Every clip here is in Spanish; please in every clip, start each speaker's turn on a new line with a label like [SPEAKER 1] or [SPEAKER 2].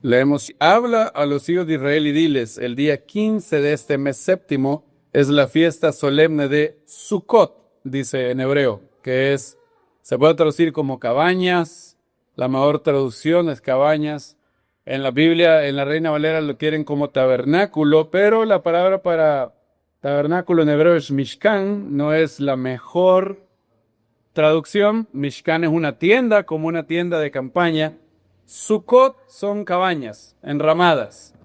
[SPEAKER 1] Leemos, habla a los hijos de Israel y diles, el día 15 de este mes séptimo es la fiesta solemne de Sukkot, dice en hebreo, se puede traducir como cabañas, la mejor traducción es cabañas. En la Biblia, en la Reina Valera lo quieren como tabernáculo, pero la palabra para tabernáculo en hebreo es mishkan, no es la mejor traducción. Mishkan es una tienda, como una tienda de campaña. Sukkot son cabañas enramadas.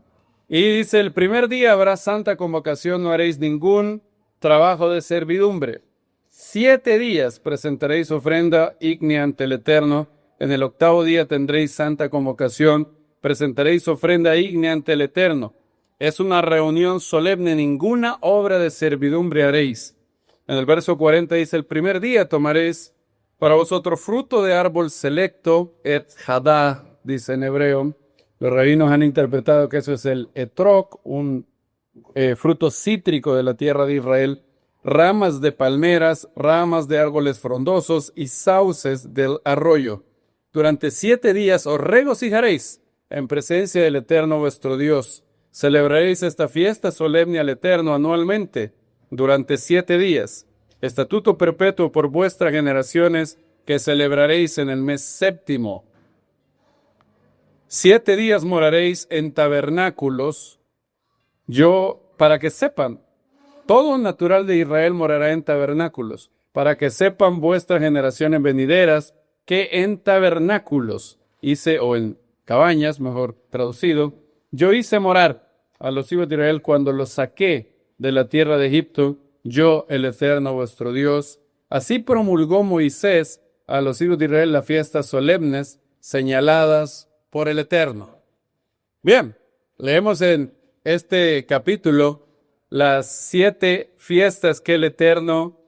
[SPEAKER 1] Y dice, el primer día habrá santa convocación, no haréis ningún trabajo de servidumbre. 7 días presentaréis ofrenda ígnea ante el Eterno. En el 8º día tendréis santa convocación, presentaréis ofrenda ígnea ante el Eterno. Es una reunión solemne, ninguna obra de servidumbre haréis. En el verso 40 dice, el primer día tomaréis para vosotros fruto de árbol selecto, et hadá, dice en hebreo. Los rabinos han interpretado que eso es el etrog, un fruto cítrico de la tierra de Israel, ramas de palmeras, ramas de árboles frondosos y sauces del arroyo. Durante 7 días os regocijaréis en presencia del Eterno vuestro Dios. Celebraréis esta fiesta solemne al Eterno anualmente durante 7 días. Estatuto perpetuo por vuestras generaciones que celebraréis en el mes séptimo. 7 días moraréis en tabernáculos. Para que sepan, todo natural de Israel morará en tabernáculos, para que sepan vuestras generaciones venideras que en tabernáculos o en cabañas, mejor traducido, yo hice morar a los hijos de Israel cuando los saqué de la tierra de Egipto, yo el Eterno vuestro Dios. Así promulgó Moisés a los hijos de Israel las fiestas solemnes señaladas por el Eterno. Bien, leemos en este capítulo las 7 fiestas que el Eterno,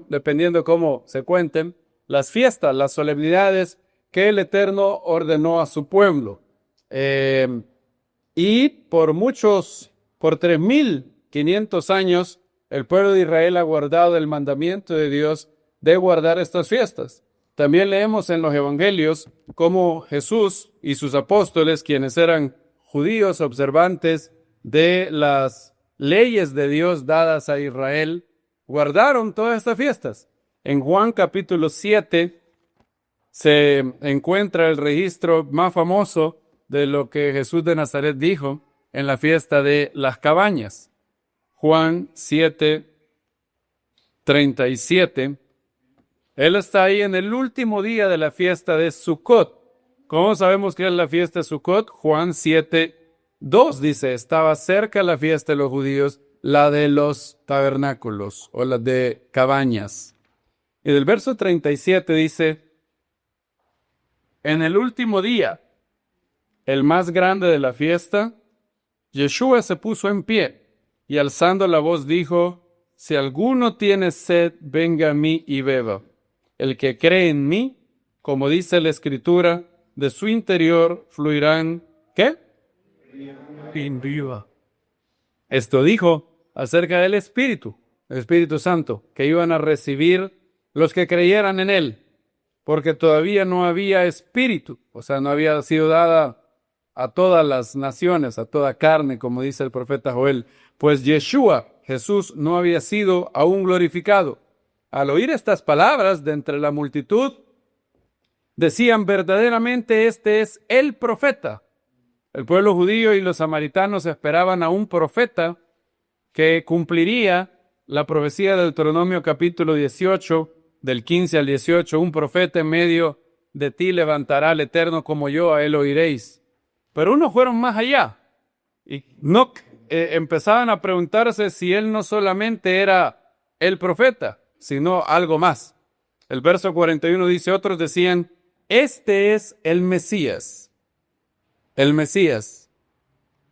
[SPEAKER 1] dependiendo cómo se cuenten, las fiestas, las solemnidades que el Eterno ordenó a su pueblo. Y por 3,500 años, el pueblo de Israel ha guardado el mandamiento de Dios de guardar estas fiestas. También leemos en los evangelios cómo Jesús y sus apóstoles, quienes eran judíos observantes de las leyes de Dios dadas a Israel, guardaron todas estas fiestas. En Juan capítulo 7 se encuentra el registro más famoso de lo que Jesús de Nazaret dijo en la fiesta de las cabañas. Juan 7:37. Él está ahí en el último día de la fiesta de Sukkot. ¿Cómo sabemos que es la fiesta de Sukkot? Juan 7:2 dice, estaba cerca la fiesta de los judíos, la de los tabernáculos o la de cabañas. Y del verso 37 dice, en el último día, el más grande de la fiesta, Yeshua se puso en pie y alzando la voz dijo, si alguno tiene sed, venga a mí y beba. El que cree en mí, como dice la Escritura, de su interior fluirán, ¿qué? Viva. Esto dijo acerca del Espíritu, el Espíritu Santo, que iban a recibir los que creyeran en él, porque todavía no había Espíritu, o sea, no había sido dada a todas las naciones, a toda carne, como dice el profeta Joel, pues Yeshua, Jesús, no había sido aún glorificado. Al oír estas palabras de entre la multitud, decían verdaderamente este es el profeta. El pueblo judío y los samaritanos esperaban a un profeta que cumpliría la profecía de Deuteronomio capítulo 18, del 15 al 18, un profeta en medio de ti levantará el Eterno como yo, a él oiréis. Pero unos fueron más allá y empezaban a preguntarse si él no solamente era el profeta, sino algo más. El verso 41 dice, otros decían, este es el Mesías. El Mesías.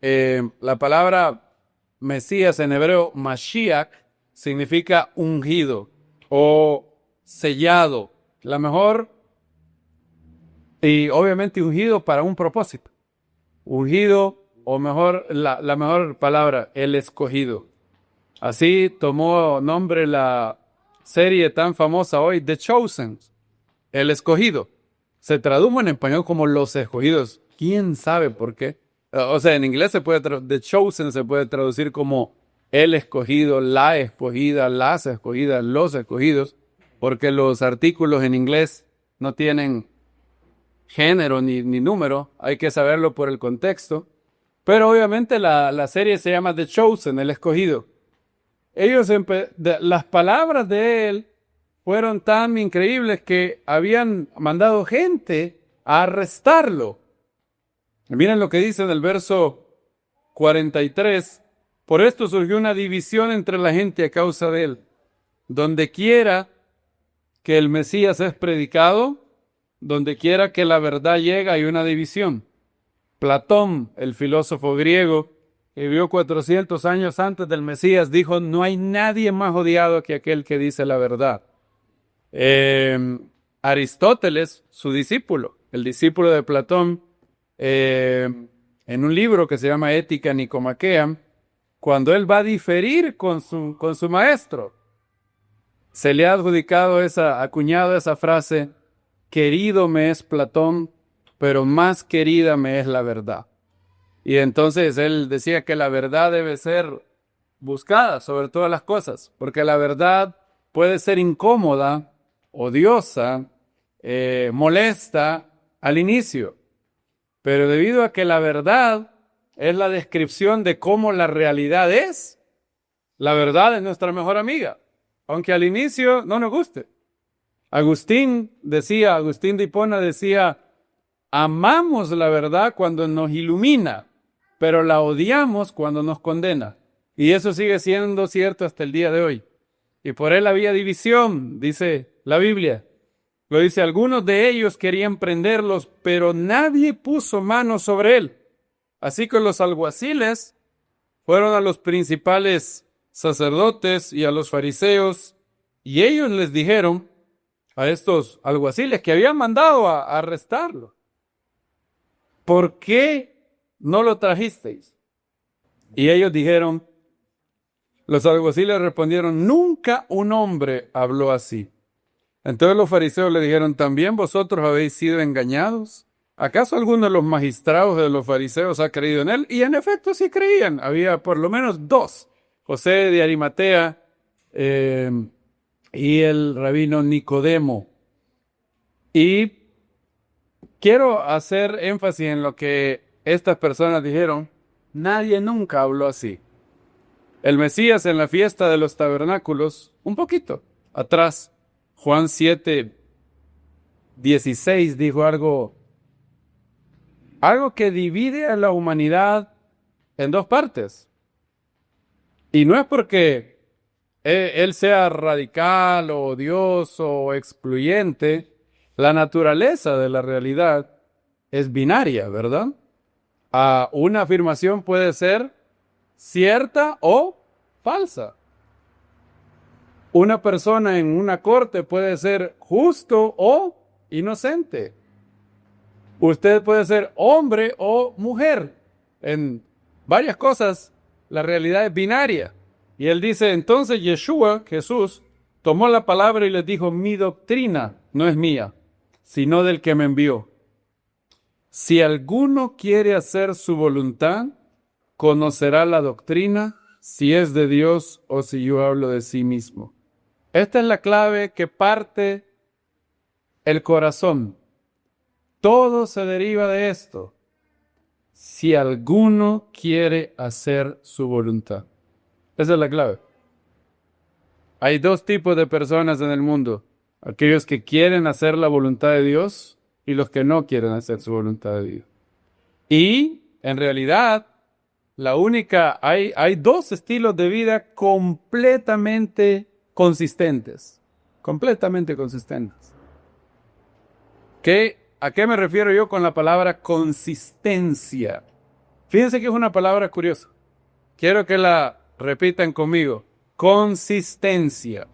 [SPEAKER 1] La palabra Mesías en hebreo, Mashiach, significa ungido o sellado. La mejor, y obviamente ungido para un propósito. Ungido, o mejor, la mejor palabra, el escogido. Así tomó nombre la serie tan famosa hoy, The Chosen, el escogido. Se tradujo en español como los escogidos. ¿Quién sabe por qué? O sea, en inglés The Chosen se puede traducir como el escogido, la escogida, las escogidas, los escogidos, porque los artículos en inglés no tienen género ni número, hay que saberlo por el contexto. Pero obviamente la serie se llama The Chosen, el escogido. Las palabras de él fueron tan increíbles que habían mandado gente a arrestarlo. Miren lo que dice en el verso 43. Por esto surgió una división entre la gente a causa de él. Donde quiera que el Mesías es predicado, donde quiera que la verdad llega, hay una división. Platón, el filósofo griego, que vivió 400 años antes del Mesías, dijo, no hay nadie más odiado que aquel que dice la verdad. Aristóteles, su discípulo, el discípulo de Platón, en un libro que se llama Ética Nicomaquea, cuando él va a diferir con su maestro, se le ha acuñado esa frase, querido me es Platón, pero más querida me es la verdad. Y entonces él decía que la verdad debe ser buscada sobre todas las cosas, porque la verdad puede ser incómoda, odiosa, molesta al inicio, pero debido a que la verdad es la descripción de cómo la realidad es, la verdad es nuestra mejor amiga, aunque al inicio no nos guste. Agustín de Hipona decía, amamos la verdad cuando nos ilumina, pero la odiamos cuando nos condena. Y eso sigue siendo cierto hasta el día de hoy. Y por él había división, dice la Biblia. Lo dice, algunos de ellos querían prenderlos, pero nadie puso mano sobre él. Así que los alguaciles fueron a los principales sacerdotes y a los fariseos, y ellos les dijeron a estos alguaciles que habían mandado a arrestarlo, ¿por qué no lo trajisteis? Y ellos dijeron, los alguaciles respondieron, nunca un hombre habló así. Entonces los fariseos le dijeron, ¿también vosotros habéis sido engañados? ¿Acaso alguno de los magistrados de los fariseos ha creído en él? Y en efecto sí creían. Había por lo menos dos. José de Arimatea y el rabino Nicodemo. Y quiero hacer énfasis en lo que estas personas dijeron. Nadie nunca habló así. El Mesías en la fiesta de los tabernáculos, un poquito atrás, Juan 7:16 dijo algo que divide a la humanidad en dos partes. Y no es porque él sea radical o odioso o excluyente. La naturaleza de la realidad es binaria, ¿verdad? Una afirmación puede ser cierta o falsa. Una persona en una corte puede ser justo o inocente. Usted puede ser hombre o mujer. En varias cosas, la realidad es binaria. Y él dice, entonces Yeshua, Jesús, tomó la palabra y les dijo, mi doctrina no es mía, sino del que me envió. Si alguno quiere hacer su voluntad, conocerá la doctrina, si es de Dios o si yo hablo de sí mismo. Esta es la clave que parte el corazón. Todo se deriva de esto. Si alguno quiere hacer su voluntad. Esa es la clave. Hay dos tipos de personas en el mundo. Aquellos que quieren hacer la voluntad de Dios y los que no quieren hacer su voluntad de Dios. Y, en realidad, hay dos estilos de vida completamente consistentes. Completamente consistentes. ¿A qué me refiero yo con la palabra consistencia? Fíjense que es una palabra curiosa. Quiero que la repitan conmigo. Consistencia.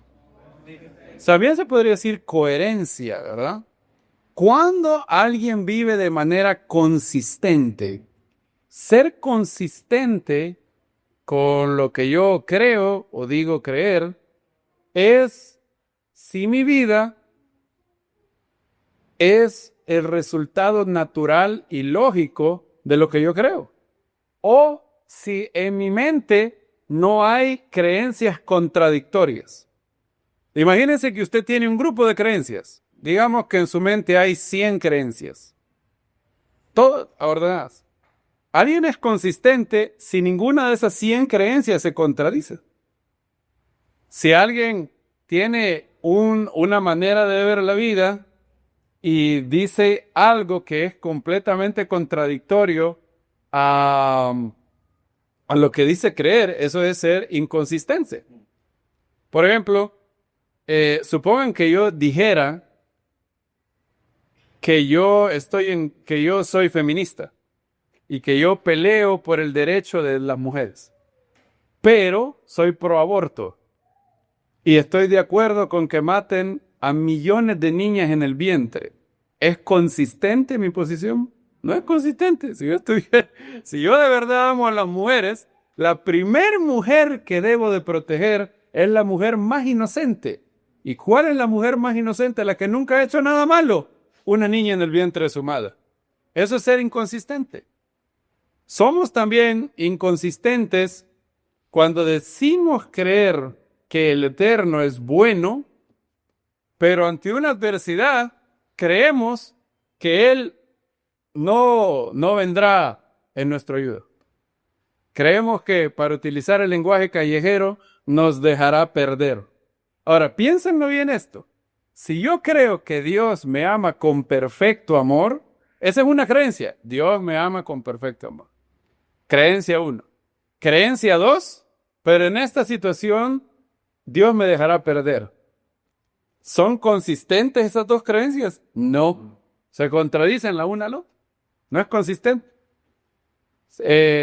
[SPEAKER 1] También se podría decir coherencia, ¿verdad? Cuando alguien vive de manera consistente, ser consistente con lo que yo creo o digo creer es si mi vida es el resultado natural y lógico de lo que yo creo. o si en mi mente no hay creencias contradictorias. Imagínense que usted tiene un grupo de creencias. Digamos que en su mente hay 100 creencias, todas ordenadas. Alguien es consistente si ninguna de esas 100 creencias se contradice. Si alguien tiene una manera de ver la vida y dice algo que es completamente contradictorio a lo que dice creer, eso es ser inconsistente. Por ejemplo, supongan que yo dijera que yo soy feminista y que yo peleo por el derecho de las mujeres, pero soy pro aborto y estoy de acuerdo con que maten a millones de niñas en el vientre. ¿Es consistente mi posición? No es consistente. Si yo de verdad amo a las mujeres, la primer mujer que debo de proteger es la mujer más inocente. ¿Y cuál es la mujer más inocente? La que nunca ha hecho nada malo. Una niña en el vientre de su madre. Eso es ser inconsistente. Somos también inconsistentes cuando decimos creer que el Eterno es bueno, pero ante una adversidad creemos que Él no vendrá en nuestra ayuda. Creemos que, para utilizar el lenguaje callejero, nos dejará perder. Ahora, piénsenlo bien esto. Si yo creo que Dios me ama con perfecto amor, esa es una creencia. Dios me ama con perfecto amor. Creencia 1. Creencia 2, pero en esta situación Dios me dejará perder. ¿Son consistentes esas dos creencias? No. ¿Se contradicen la una a la otra? No es consistente.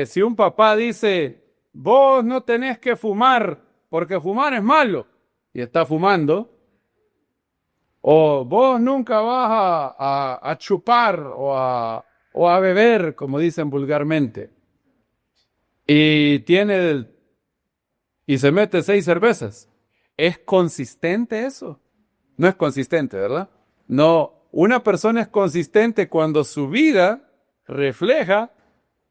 [SPEAKER 1] Si un papá dice, vos no tenés que fumar porque fumar es malo, y está fumando, o vos nunca vas a chupar o a beber, como dicen vulgarmente, y y se mete 6 cervezas. ¿Es consistente eso? No es consistente, ¿verdad? No, una persona es consistente cuando su vida refleja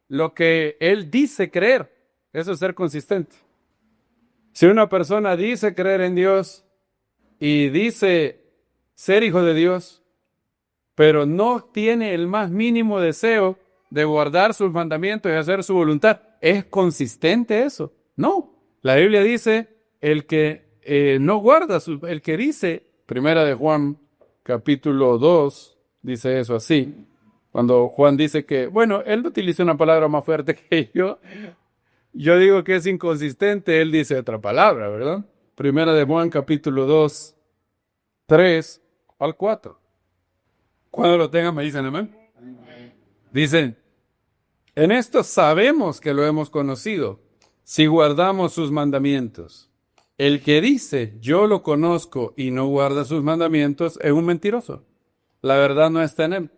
[SPEAKER 1] lo que él dice creer. Eso es ser consistente. Si una persona dice creer en Dios y dice ser hijo de Dios, pero no tiene el más mínimo deseo de guardar sus mandamientos y hacer su voluntad, ¿es consistente eso? No. La Biblia dice, el que no guarda, el que dice, Primera de Juan, capítulo 2, dice eso así. Cuando Juan dice que, bueno, él utiliza una palabra más fuerte que yo digo que es inconsistente, él dice otra palabra, ¿verdad? Primera de Juan, capítulo 2, 3 al 4. Cuando lo tengan me dicen amén. Dicen, en esto sabemos que lo hemos conocido, si guardamos sus mandamientos. El que dice, yo lo conozco y no guarda sus mandamientos, es un mentiroso. La verdad no está en él.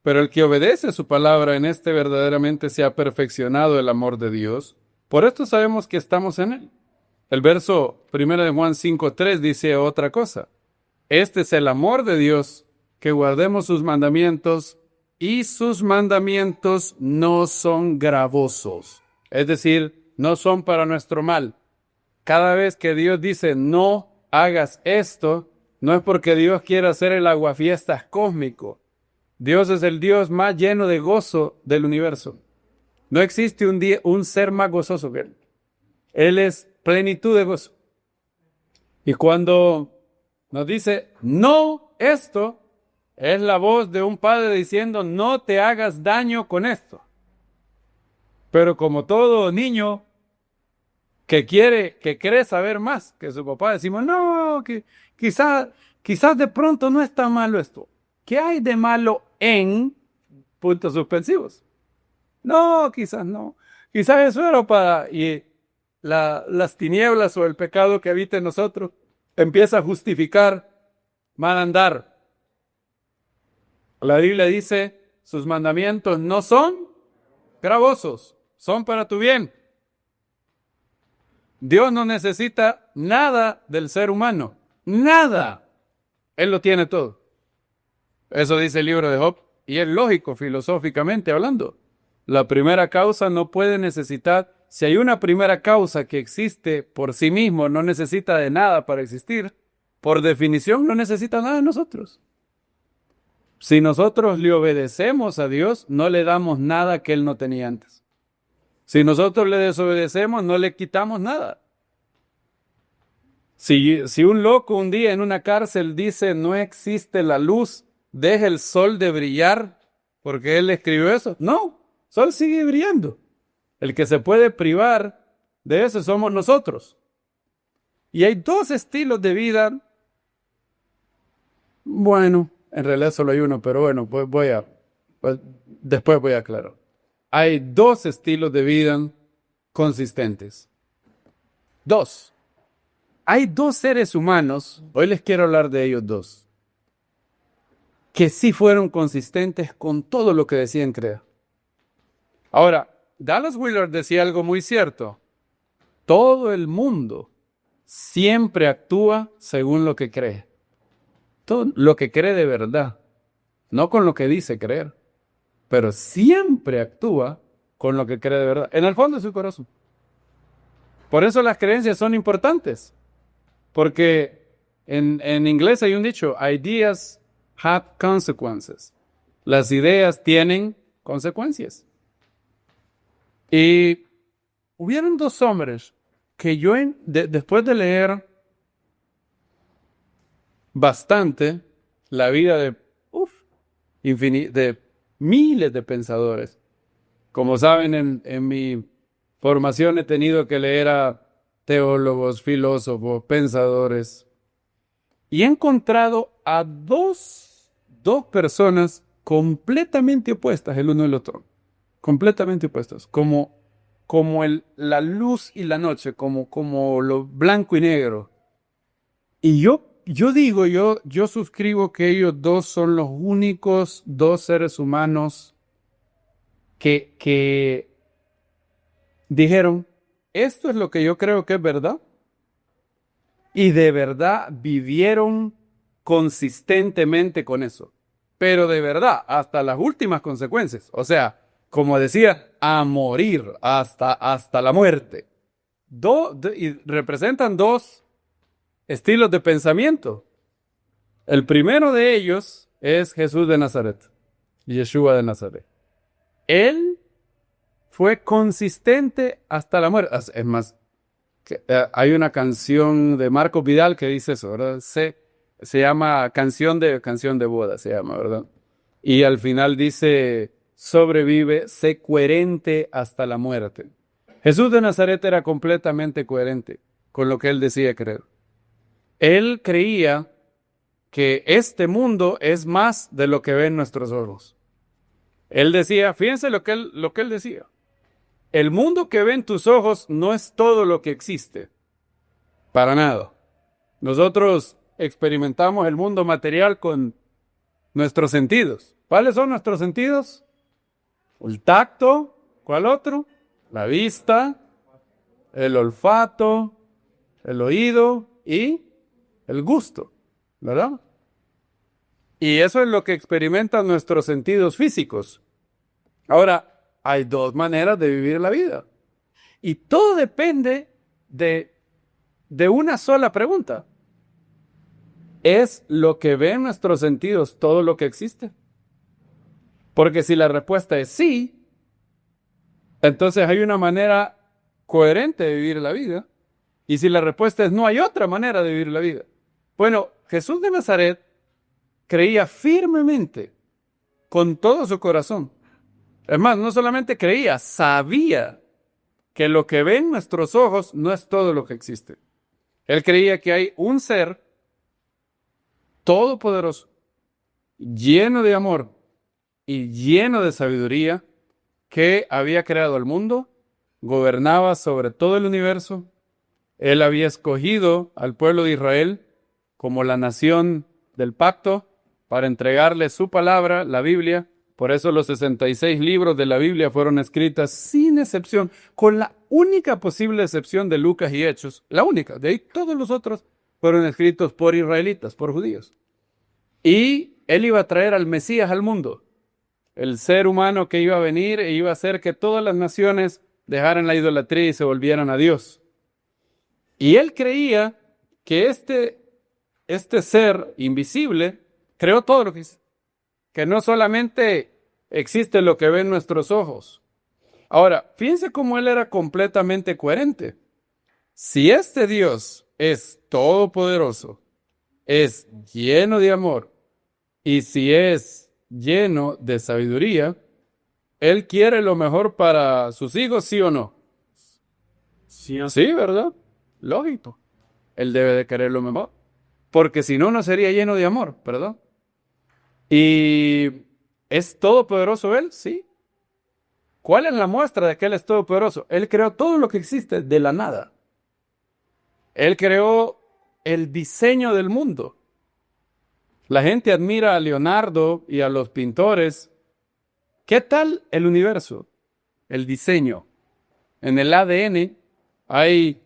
[SPEAKER 1] Pero el que obedece su palabra, en este verdaderamente se ha perfeccionado el amor de Dios. Por esto sabemos que estamos en él. El verso 1 de Juan 5:3 dice otra cosa. Este es el amor de Dios, que guardemos sus mandamientos, y sus mandamientos no son gravosos. Es decir, no son para nuestro mal. Cada vez que Dios dice no hagas esto, no es porque Dios quiera hacer el aguafiestas cósmico. Dios es el Dios más lleno de gozo del universo. No existe un ser más gozoso que Él. Él es plenitud de gozo. Y cuando nos dice no esto, es la voz de un padre diciendo no te hagas daño con esto. Pero como todo niño que cree saber más que su papá, decimos no, que quizás de pronto no es tan malo esto. ¿Qué hay de malo en puntos suspensivos? No, quizás no. Quizás eso era para... Y las tinieblas o el pecado que habita en nosotros empieza a justificar mal andar. La Biblia dice, sus mandamientos no son gravosos, son para tu bien. Dios no necesita nada del ser humano, nada. Él lo tiene todo. Eso dice el libro de Job, y es lógico filosóficamente hablando. La primera causa no puede necesitar, si hay una primera causa que existe por sí mismo, no necesita de nada para existir, por definición no necesita nada de nosotros. Si nosotros le obedecemos a Dios, no le damos nada que Él no tenía antes. Si nosotros le desobedecemos, no le quitamos nada. Si un loco un día en una cárcel dice no existe la luz, deja el sol de brillar, porque él escribió eso. No, el sol sigue brillando. El que se puede privar de eso somos nosotros. Y hay dos estilos de vida. Bueno, en realidad solo hay uno, pero bueno, pues después voy a aclarar. Hay dos estilos de vida consistentes. Dos. Hay dos seres humanos, hoy les quiero hablar de ellos dos, que sí fueron consistentes con todo lo que decían creer. Ahora, Dallas Willard decía algo muy cierto. Todo el mundo siempre actúa según lo que cree. Todo lo que cree de verdad, no con lo que dice creer, pero siempre actúa con lo que cree de verdad, en el fondo de su corazón. Por eso las creencias son importantes. Porque en inglés hay un dicho, ideas have consequences. Las ideas tienen consecuencias. Y hubieron dos hombres que yo, después de leer bastante la vida de miles de pensadores, como saben, en mi formación he tenido que leer a teólogos, filósofos, pensadores, y he encontrado a dos personas completamente opuestas el uno del otro, completamente opuestas, como la luz y la noche, como lo blanco y negro. Y yo suscribo que ellos dos son los únicos dos seres humanos que dijeron, esto es lo que yo creo que es verdad. Y de verdad vivieron consistentemente con eso. Pero de verdad, hasta las últimas consecuencias. O sea, como decía, a morir hasta la muerte. Y representan dos estilos de pensamiento. El primero de ellos es Jesús de Nazaret, Yeshua de Nazaret. Él fue consistente hasta la muerte. Es más, hay una canción de Marcos Vidal que dice eso, ¿verdad? Se llama canción de boda, se llama, ¿verdad? Y al final dice, sobrevive, sé coherente hasta la muerte. Jesús de Nazaret era completamente coherente con lo que él decía creer. Él creía que este mundo es más de lo que ven nuestros ojos. Él decía, fíjense lo que él decía. El mundo que ven tus ojos no es todo lo que existe. Para nada. Nosotros experimentamos el mundo material con nuestros sentidos. ¿Cuáles son nuestros sentidos? El tacto. ¿Cuál otro? La vista, el olfato, el oído y el gusto, ¿verdad? Y eso es lo que experimentan nuestros sentidos físicos. Ahora, hay dos maneras de vivir la vida. Y todo depende de una sola pregunta. ¿Es lo que ven nuestros sentidos todo lo que existe? Porque si la respuesta es sí, entonces hay una manera coherente de vivir la vida. Y si la respuesta es no, hay otra manera de vivir la vida. Bueno, Jesús de Nazaret creía firmemente, con todo su corazón. Es más, no solamente creía, sabía que lo que ven nuestros ojos no es todo lo que existe. Él creía que hay un ser todopoderoso, lleno de amor y lleno de sabiduría, que había creado el mundo, gobernaba sobre todo el universo. Él había escogido al pueblo de Israel como la nación del pacto para entregarle su palabra, la Biblia. Por eso los 66 libros de la Biblia fueron escritas sin excepción, con la única posible excepción de Lucas y Hechos. La única. De ahí todos los otros fueron escritos por israelitas, por judíos. Y él iba a traer al Mesías al mundo. el ser humano que iba a venir e iba a hacer que todas las naciones dejaran la idolatría y se volvieran a Dios. Y él creía que este ser invisible creó todo lo que es, que no solamente existe lo que ven nuestros ojos. Ahora, fíjense cómo él era completamente coherente. Si este Dios es todopoderoso, es lleno de amor, y si es lleno de sabiduría, él quiere lo mejor para sus hijos, ¿sí o no? Sí, ¿verdad? Lógico. Él debe de querer lo mejor, porque si no, no sería lleno de amor, ¿verdad? ¿Y es todopoderoso él? Sí. ¿Cuál es la muestra de que él es todopoderoso? Él creó todo lo que existe de la nada. Él creó el diseño del mundo. La gente admira a Leonardo y a los pintores. ¿Qué tal el universo? El diseño. En el ADN hay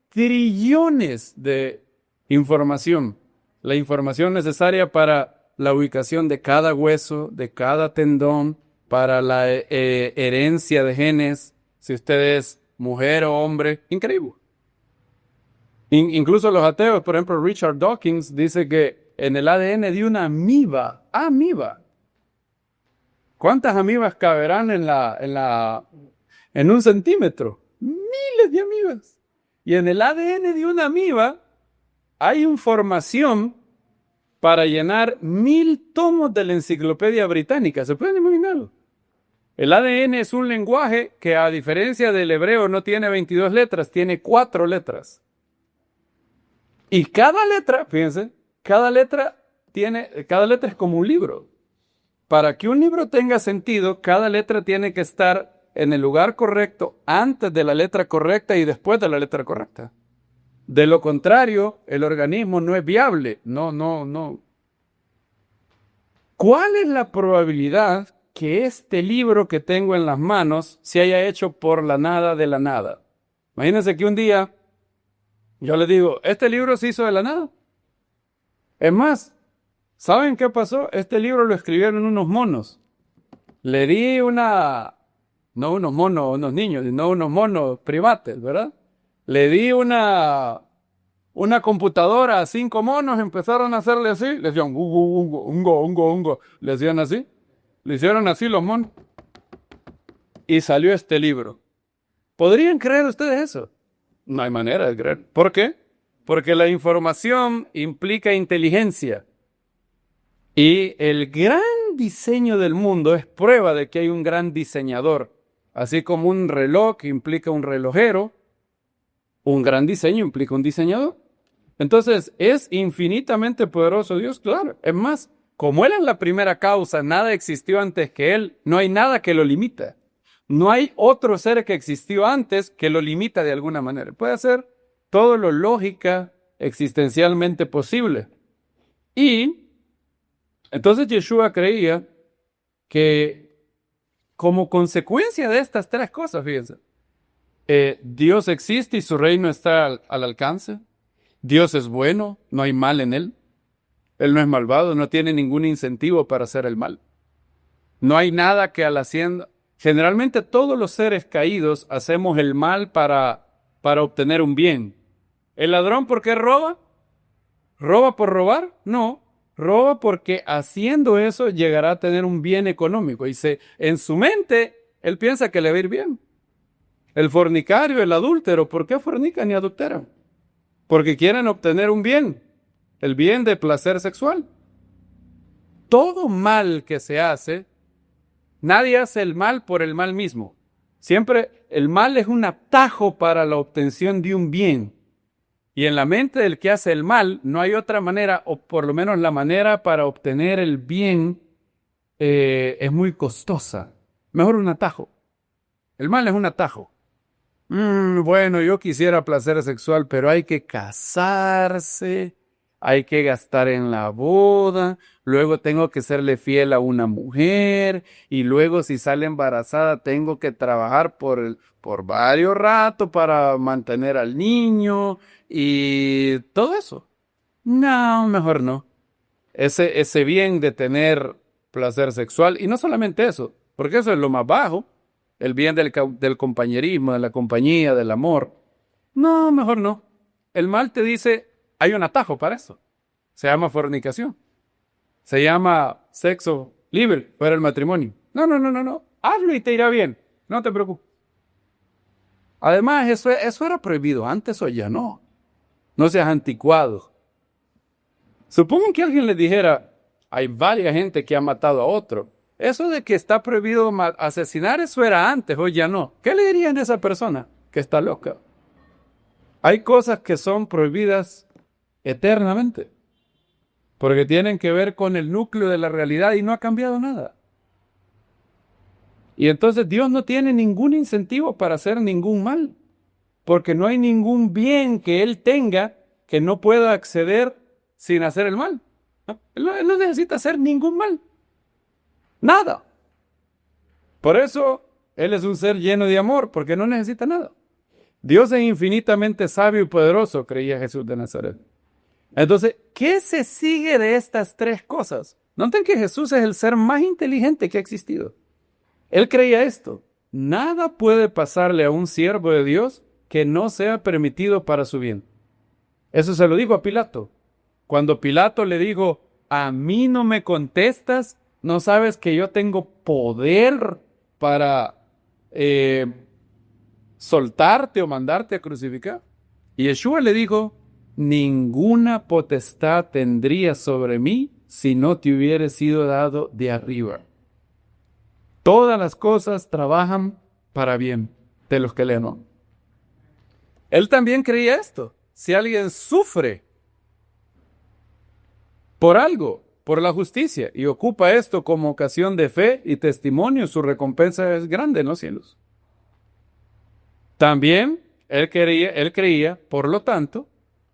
[SPEAKER 1] trillones de información. La información necesaria para la ubicación de cada hueso, de cada tendón, para la herencia de genes, si usted es mujer o hombre. Increíble. Incluso los ateos, por ejemplo, Richard Dawkins dice que en el ADN de una amiba, ¿cuántas amibas caberán en un centímetro? Miles de amibas. Y en el ADN de una amiba hay información para llenar 1000 tomos de la Enciclopedia Británica. ¿Se pueden imaginarlo? El ADN es un lenguaje que, a diferencia del hebreo, no tiene 22 letras, tiene 4 letras. Y cada letra, fíjense, cada letra es como un libro. Para que un libro tenga sentido, cada letra tiene que estar en el lugar correcto antes de la letra correcta y después de la letra correcta. De lo contrario, el organismo no es viable. No. ¿Cuál es la probabilidad que este libro que tengo en las manos se haya hecho por la nada de la nada? Imagínense que un día yo le digo, este libro se hizo de la nada. Es más, ¿saben qué pasó? Este libro lo escribieron unos monos. Le di no unos monos, unos niños, sino unos monos primates, ¿verdad? Le di una computadora a 5 monos, empezaron a hacerle así, le decían, ungo, le hacían así, le hicieron así los monos, y salió este libro. ¿Podrían creer ustedes eso? No hay manera de creer. ¿Por qué? Porque la información implica inteligencia. Y el gran diseño del mundo es prueba de que hay un gran diseñador. Así como un reloj implica un relojero, un gran diseño implica un diseñador. Entonces, ¿es infinitamente poderoso Dios? Claro. Es más, como Él es la primera causa, nada existió antes que Él, no hay nada que lo limita. No hay otro ser que existió antes que lo limita de alguna manera. Puede hacer todo lo lógica, existencialmente posible. Y entonces Yeshua creía que como consecuencia de estas 3 cosas, fíjense, Dios existe y su reino está al alcance. Dios es bueno, no hay mal en Él. Él no es malvado, no tiene ningún incentivo para hacer el mal. No hay nada que al haciendo... Generalmente todos los seres caídos hacemos el mal para obtener un bien. ¿El ladrón por qué roba? ¿Roba por robar? No. Roba porque haciendo eso llegará a tener un bien económico. Y en su mente, él piensa que le va a ir bien. El fornicario, el adúltero, ¿por qué fornican y adulteran? Porque quieren obtener un bien, el bien de placer sexual. Todo mal que se hace, nadie hace el mal por el mal mismo. Siempre el mal es un atajo para la obtención de un bien. Y en la mente del que hace el mal no hay otra manera, o por lo menos la manera para obtener el bien es muy costosa. Mejor un atajo. El mal es un atajo. Bueno, yo quisiera placer sexual, pero hay que casarse, hay que gastar en la boda, luego tengo que serle fiel a una mujer, y luego si sale embarazada tengo que trabajar por varios ratos para mantener al niño y todo eso. No, mejor no. Ese bien de tener placer sexual. Y no solamente eso, porque eso es lo más bajo, el bien del compañerismo, de la compañía, del amor. No, mejor no. El mal te dice, hay un atajo para eso. Se llama fornicación. Se llama sexo libre fuera del matrimonio. No, no, no, no, no. Hazlo y te irá bien. No te preocupes. Además, eso era prohibido antes o ya no. No seas anticuado. Supongo que alguien le dijera, hay varias gente que ha matado a otro. Eso de que está prohibido asesinar, eso era antes, hoy ya no. ¿Qué le dirían a esa persona que está loca? Hay cosas que son prohibidas eternamente, porque tienen que ver con el núcleo de la realidad y no ha cambiado nada. Y entonces Dios no tiene ningún incentivo para hacer ningún mal, porque no hay ningún bien que Él tenga que no pueda acceder sin hacer el mal. ¿No? Él no necesita hacer ningún mal. Nada. Por eso Él es un ser lleno de amor, porque no necesita nada. Dios es infinitamente sabio y poderoso, creía Jesús de Nazaret. Entonces, ¿qué se sigue de estas tres cosas? Noten que Jesús es el ser más inteligente que ha existido. Él creía esto. Nada puede pasarle a un siervo de Dios que no sea permitido para su bien. Eso se lo dijo a Pilato. Cuando Pilato le dijo, a mí no me contestas, ¿no sabes que yo tengo poder para soltarte o mandarte a crucificar? Y Yeshua le dijo, ninguna potestad tendría sobre mí si no te hubiera sido dado de arriba. Todas las cosas trabajan para bien de los que le aman. Él también creía esto. Si alguien sufre por algo, por la justicia, y ocupa esto como ocasión de fe y testimonio, su recompensa es grande en los cielos. También él creía, por lo tanto,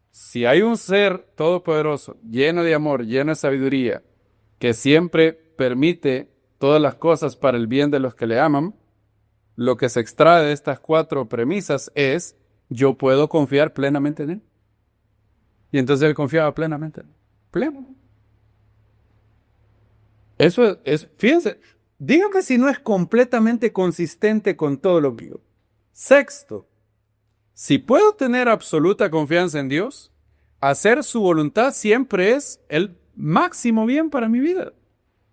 [SPEAKER 1] si hay un ser todopoderoso, lleno de amor, lleno de sabiduría, que siempre permite todas las cosas para el bien de los que le aman, lo que se extrae de estas cuatro premisas es, yo puedo confiar plenamente en Él. Y entonces él confiaba plenamente en Él. Pleno. Eso es, fíjense, dígame si no es completamente consistente con todo lo que digo. Sexto, si puedo tener absoluta confianza en Dios, hacer su voluntad siempre es el máximo bien para mi vida.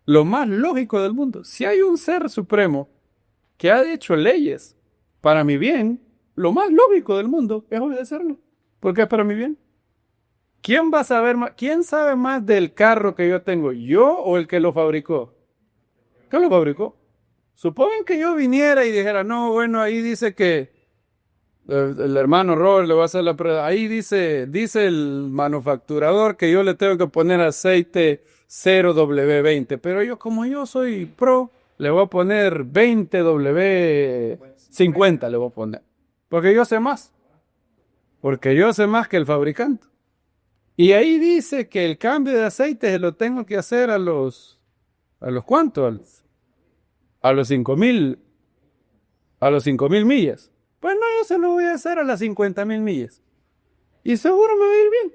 [SPEAKER 1] Lo más lógico del mundo. Si hay un ser supremo que ha hecho leyes para mi bien, lo más lógico del mundo es obedecerlo, porque es para mi bien. ¿Quién va a saber más? ¿Quién sabe más del carro que yo tengo? ¿Yo o el que lo fabricó? ¿Qué lo fabricó? Supongan que yo viniera y dijera, no, bueno, ahí dice que el hermano Robert le va a hacer la prueba. Ahí dice el manufacturador que yo le tengo que poner aceite 0W20, pero yo como yo soy pro, le voy a poner 20W50, le voy a poner. Porque yo sé más. Porque yo sé más que el fabricante. Y ahí dice que el cambio de aceite se lo tengo que hacer ¿a los cuántos? A los 5,000 millas. Pues no, yo se lo voy a hacer a las 50,000 millas. Y seguro me va a ir bien.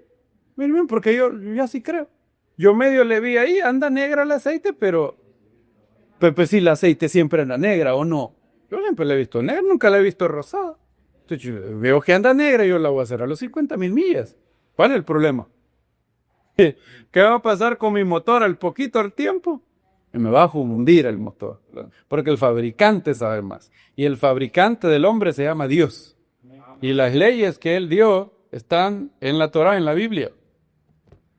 [SPEAKER 1] Me va a ir bien porque yo así creo. Yo medio le vi ahí, anda negra el aceite, pero pues sí, el aceite siempre anda negra, ¿o no? Yo siempre la he visto negra, nunca la he visto rosada. Entonces yo veo que anda negra y yo la voy a hacer a los 50,000 millas. ¿Cuál es el problema? ¿Qué va a pasar con mi motor al poquito al tiempo? Y me va a fundir el motor, porque el fabricante sabe más. Y el fabricante del hombre se llama Dios. Y las leyes que Él dio están en la Torá, en la Biblia.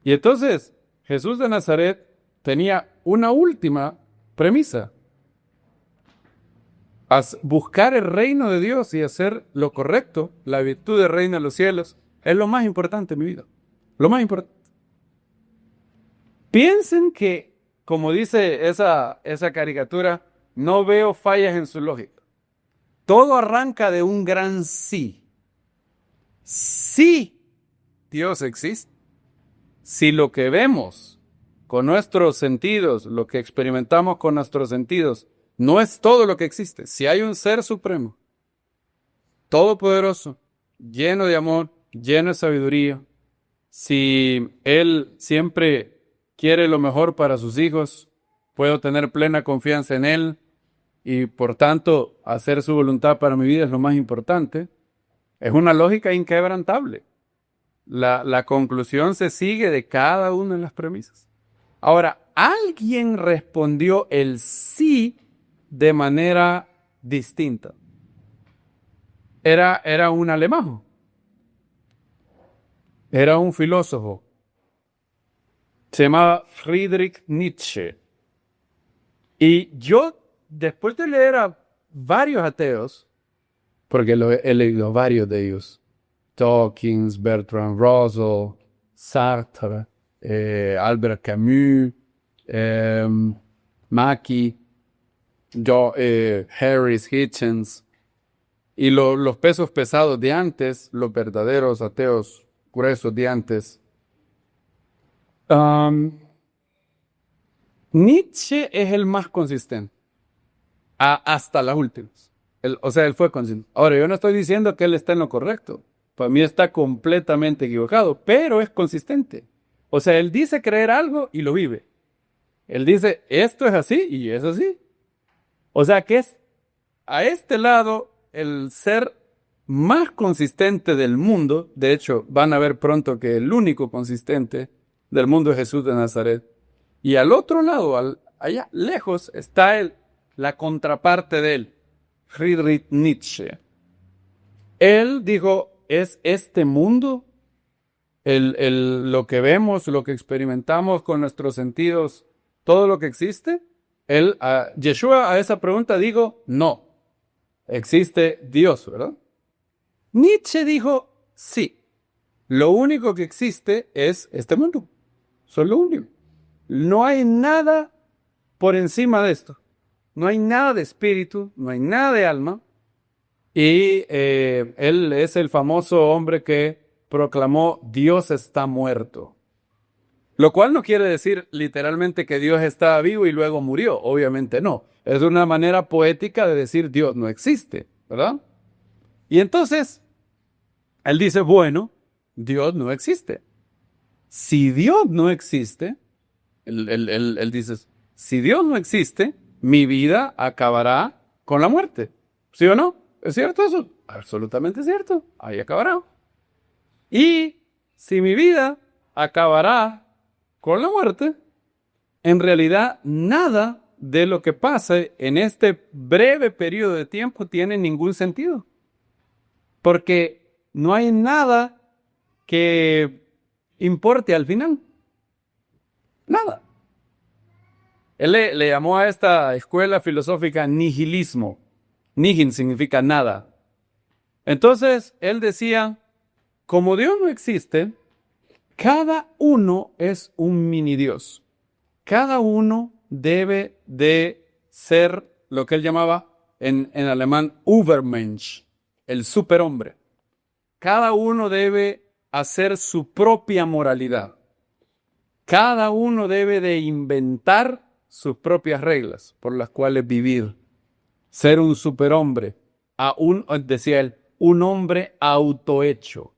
[SPEAKER 1] Y entonces, Jesús de Nazaret tenía una última premisa. Buscar el reino de Dios y hacer lo correcto, la virtud del reino de los cielos, es lo más importante en mi vida. Lo más importante. Piensen que, como dice esa caricatura, no veo fallas en su lógica. Todo arranca de un gran sí. Sí, Dios existe. Si lo que vemos con nuestros sentidos, lo que experimentamos con nuestros sentidos, no es todo lo que existe. Si hay un ser supremo, todopoderoso, lleno de amor, lleno de sabiduría, si Él siempre quiere lo mejor para sus hijos, puedo tener plena confianza en Él y por tanto hacer su voluntad para mi vida es lo más importante. Es una lógica inquebrantable. La conclusión se sigue de cada una de las premisas. Ahora, alguien respondió el sí de manera distinta. Era un alemán, era un filósofo, se llamaba Friedrich Nietzsche. Y yo, después de leer a varios ateos, porque he leído varios de ellos, Dawkins, Bertrand Russell, Sartre, Albert Camus, Mackie, Harris Hitchens, y los pesos pesados de antes, los verdaderos ateos gruesos de antes. Nietzsche es el más consistente, hasta las últimas. O sea, él fue consistente. Ahora, yo no estoy diciendo que él está en lo correcto. Para mí está completamente equivocado, pero es consistente. O sea, él dice creer algo y lo vive. Él dice, esto es así y es así. O sea, que es a este lado el ser más consistente del mundo. De hecho, van a ver pronto que el único consistente del mundo es Jesús de Nazaret. Y al otro lado, allá lejos, está la contraparte de él, Friedrich Nietzsche. Él dijo, es este mundo, lo que vemos, lo que experimentamos con nuestros sentidos, todo lo que existe. Yeshua a esa pregunta dijo, no, existe Dios, ¿verdad? Nietzsche dijo, sí, lo único que existe es este mundo, eso es lo único. No hay nada por encima de esto. No hay nada de espíritu, no hay nada de alma. Y él es el famoso hombre que proclamó Dios está muerto. Lo cual no quiere decir literalmente que Dios estaba vivo y luego murió. Obviamente no. Es una manera poética de decir Dios no existe, ¿verdad? Y entonces, él dice, bueno, Dios no existe. Si Dios no existe, él dice, si Dios no existe, mi vida acabará con la muerte. ¿Sí o no? ¿Es cierto eso? Absolutamente cierto. Ahí acabará. Y si mi vida acabará con la muerte, en realidad nada de lo que pase en este breve periodo de tiempo tiene ningún sentido. Porque no hay nada que importe al final. Nada. Él le llamó a esta escuela filosófica nihilismo. Nihil significa nada. Entonces, él decía, como Dios no existe, cada uno es un mini Dios. Cada uno debe de ser lo que él llamaba en alemán Übermensch, el superhombre. Cada uno debe hacer su propia moralidad. Cada uno debe de inventar sus propias reglas por las cuales vivir. Ser un superhombre, decía él, un hombre autohecho.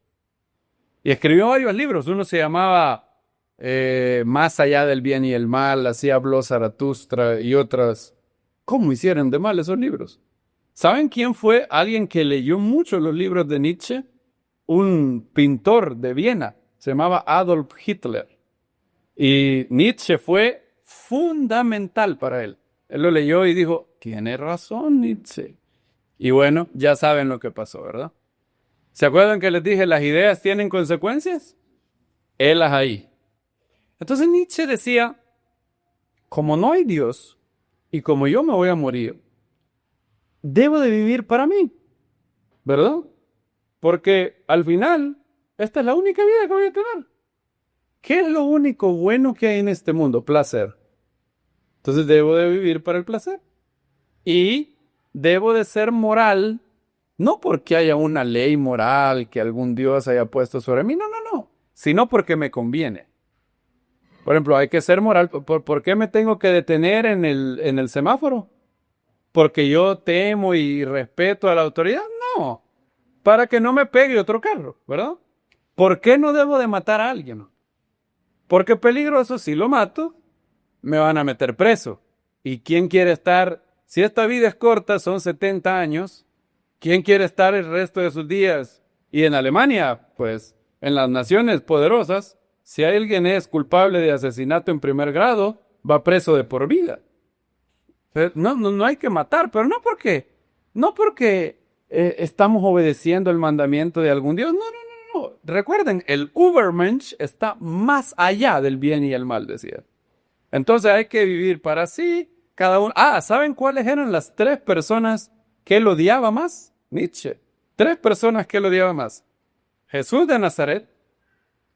[SPEAKER 1] Y escribió varios libros. Uno se llamaba Más allá del bien y el mal, así habló Zaratustra y otras. ¿Cómo hicieron de mal esos libros? ¿Saben quién fue alguien que leyó mucho los libros de Nietzsche? Un pintor de Viena, se llamaba Adolf Hitler. Y Nietzsche fue fundamental para él. Él lo leyó y dijo, tiene razón Nietzsche. Y bueno, ya saben lo que pasó, ¿verdad? ¿Se acuerdan que les dije, las ideas tienen consecuencias? Helas ahí. Entonces Nietzsche decía, como no hay Dios y como yo me voy a morir, debo de vivir para mí, ¿verdad? Porque al final, esta es la única vida que voy a tener. ¿Qué es lo único bueno que hay en este mundo? Placer. Entonces debo de vivir para el placer. Y debo de ser moral, no porque haya una ley moral que algún Dios haya puesto sobre mí, no, sino porque me conviene. Por ejemplo, hay que ser moral. ¿Por qué me tengo que detener en el semáforo? ¿Porque yo temo y respeto a la autoridad? No, para que no me pegue otro carro, ¿verdad? ¿Por qué no debo de matar a alguien? Porque peligroso, si lo mato, me van a meter preso. ¿Y quién quiere estar? Si esta vida es corta, son 70 años, ¿quién quiere estar el resto de sus días? Y en Alemania, pues, en las naciones poderosas, si alguien es culpable de asesinato en primer grado, va preso de por vida. No hay que matar, pero no porque estamos obedeciendo el mandamiento de algún Dios. No. Recuerden, el Übermensch está más allá del bien y el mal, decía. Entonces hay que vivir para sí, cada uno. ¿Saben cuáles eran las 3 personas que él odiaba más? Nietzsche. 3 personas que él odiaba más. Jesús de Nazaret,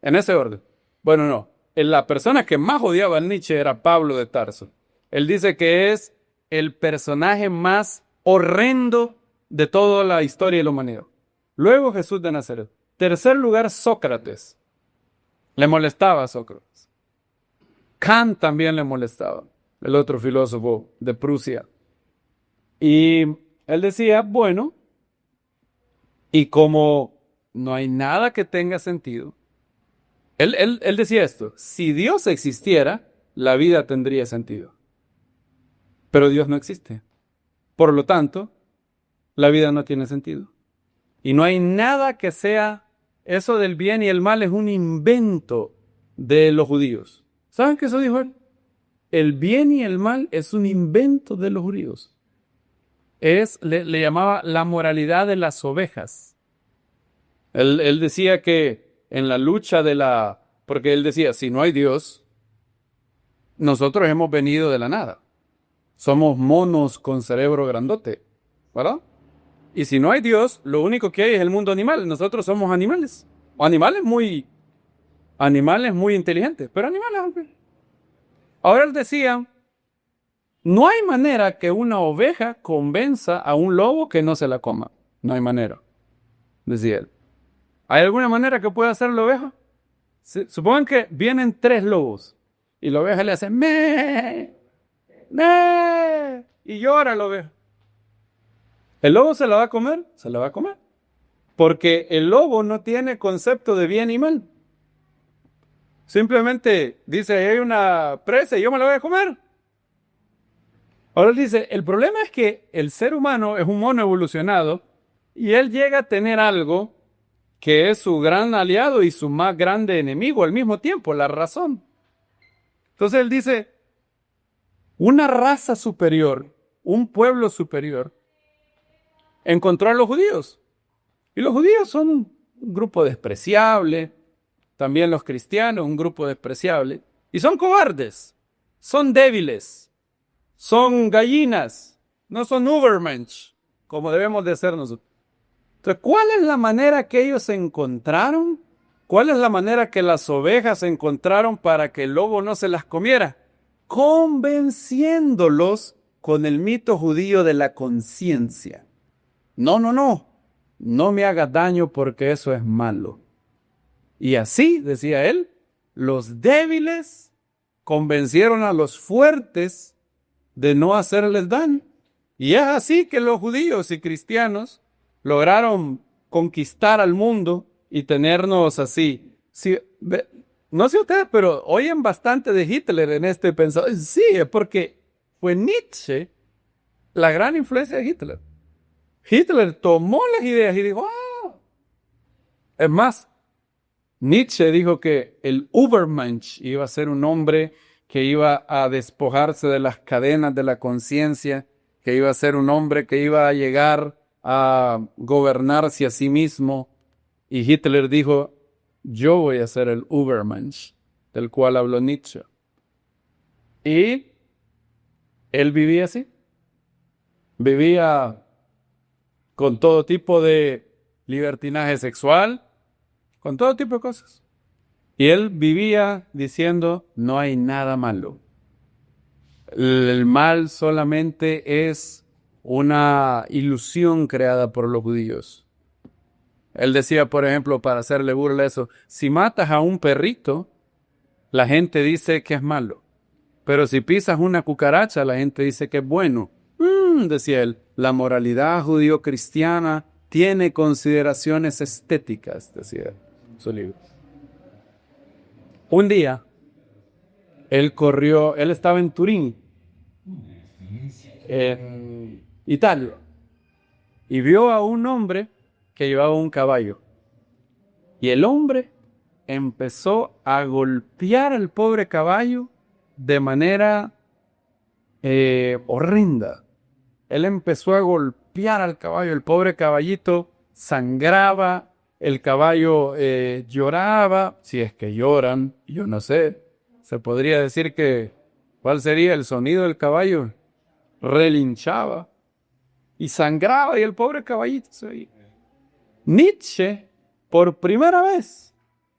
[SPEAKER 1] en ese orden. Bueno, no. La persona que más odiaba a Nietzsche era Pablo de Tarso. Él dice que es el personaje más horrendo de toda la historia de la humanidad. Luego Jesús de Nazaret. Tercer lugar, Sócrates. Le molestaba a Sócrates. Kant también le molestaba, el otro filósofo de Prusia. Y él decía, bueno, y como no hay nada que tenga sentido, él decía esto: si Dios existiera, la vida tendría sentido. Pero Dios no existe. Por lo tanto, la vida no tiene sentido. Y no hay nada que sea, eso del bien y el mal es un invento de los judíos. ¿Saben qué eso dijo él? El bien y el mal es un invento de los judíos. Le llamaba la moralidad de las ovejas. Él decía que en la lucha porque él decía, si no hay Dios, nosotros hemos venido de la nada. Somos monos con cerebro grandote, ¿verdad? Y si no hay Dios, lo único que hay es el mundo animal. Nosotros somos animales. O animales muy inteligentes, pero animales. Ahora él decía, no hay manera que una oveja convenza a un lobo que no se la coma. No hay manera, decía él. ¿Hay alguna manera que pueda hacer la oveja? Supongan que vienen 3 lobos y la oveja le hace ¡me! Y llora la oveja. ¿El lobo se la va a comer? Se la va a comer. Porque el lobo no tiene concepto de bien y mal. Simplemente dice, hay una presa y yo me la voy a comer. Ahora él dice, el problema es que el ser humano es un mono evolucionado y él llega a tener algo que es su gran aliado y su más grande enemigo al mismo tiempo, la razón. Entonces él dice, una raza superior, un pueblo superior, encontró a los judíos. Y los judíos son un grupo despreciable, también los cristianos, un grupo despreciable. Y son cobardes, son débiles, son gallinas, no son Übermensch, como debemos de ser nosotros. Entonces, ¿cuál es la manera que ellos encontraron? ¿Cuál es la manera que las ovejas encontraron para que el lobo no se las comiera? Convenciéndolos con el mito judío de la conciencia. No me hagas daño porque eso es malo. Y así, decía él, los débiles convencieron a los fuertes de no hacerles daño. Y es así que los judíos y cristianos lograron conquistar al mundo y tenernos así. No sé ustedes, pero oyen bastante de Hitler en este pensamiento. Sí, es porque fue Nietzsche la gran influencia de Hitler. Hitler tomó las ideas y dijo, Es más, Nietzsche dijo que el Übermensch iba a ser un hombre que iba a despojarse de las cadenas de la conciencia, que iba a ser un hombre que iba a llegar a gobernarse a sí mismo. Y Hitler dijo, yo voy a ser el Übermensch, del cual habló Nietzsche. Y él vivía así. Vivía con todo tipo de libertinaje sexual, con todo tipo de cosas. Y él vivía diciendo, no hay nada malo. El mal solamente es una ilusión creada por los judíos. Él decía, por ejemplo, para hacerle burla a eso, si matas a un perrito, la gente dice que es malo. Pero si pisas una cucaracha, la gente dice que es bueno. Decía él, la moralidad judío-cristiana tiene consideraciones estéticas, decía su libro. Un día, él estaba en Turín, en Italia y vio a un hombre que llevaba un caballo. Y el hombre empezó a golpear al pobre caballo de manera horrenda. Él empezó a golpear al caballo, el pobre caballito sangraba, el caballo lloraba, si es que lloran, yo no sé, se podría decir que, ¿cuál sería el sonido del caballo? Relinchaba y sangraba y el pobre caballito se oía. Nietzsche, por primera vez,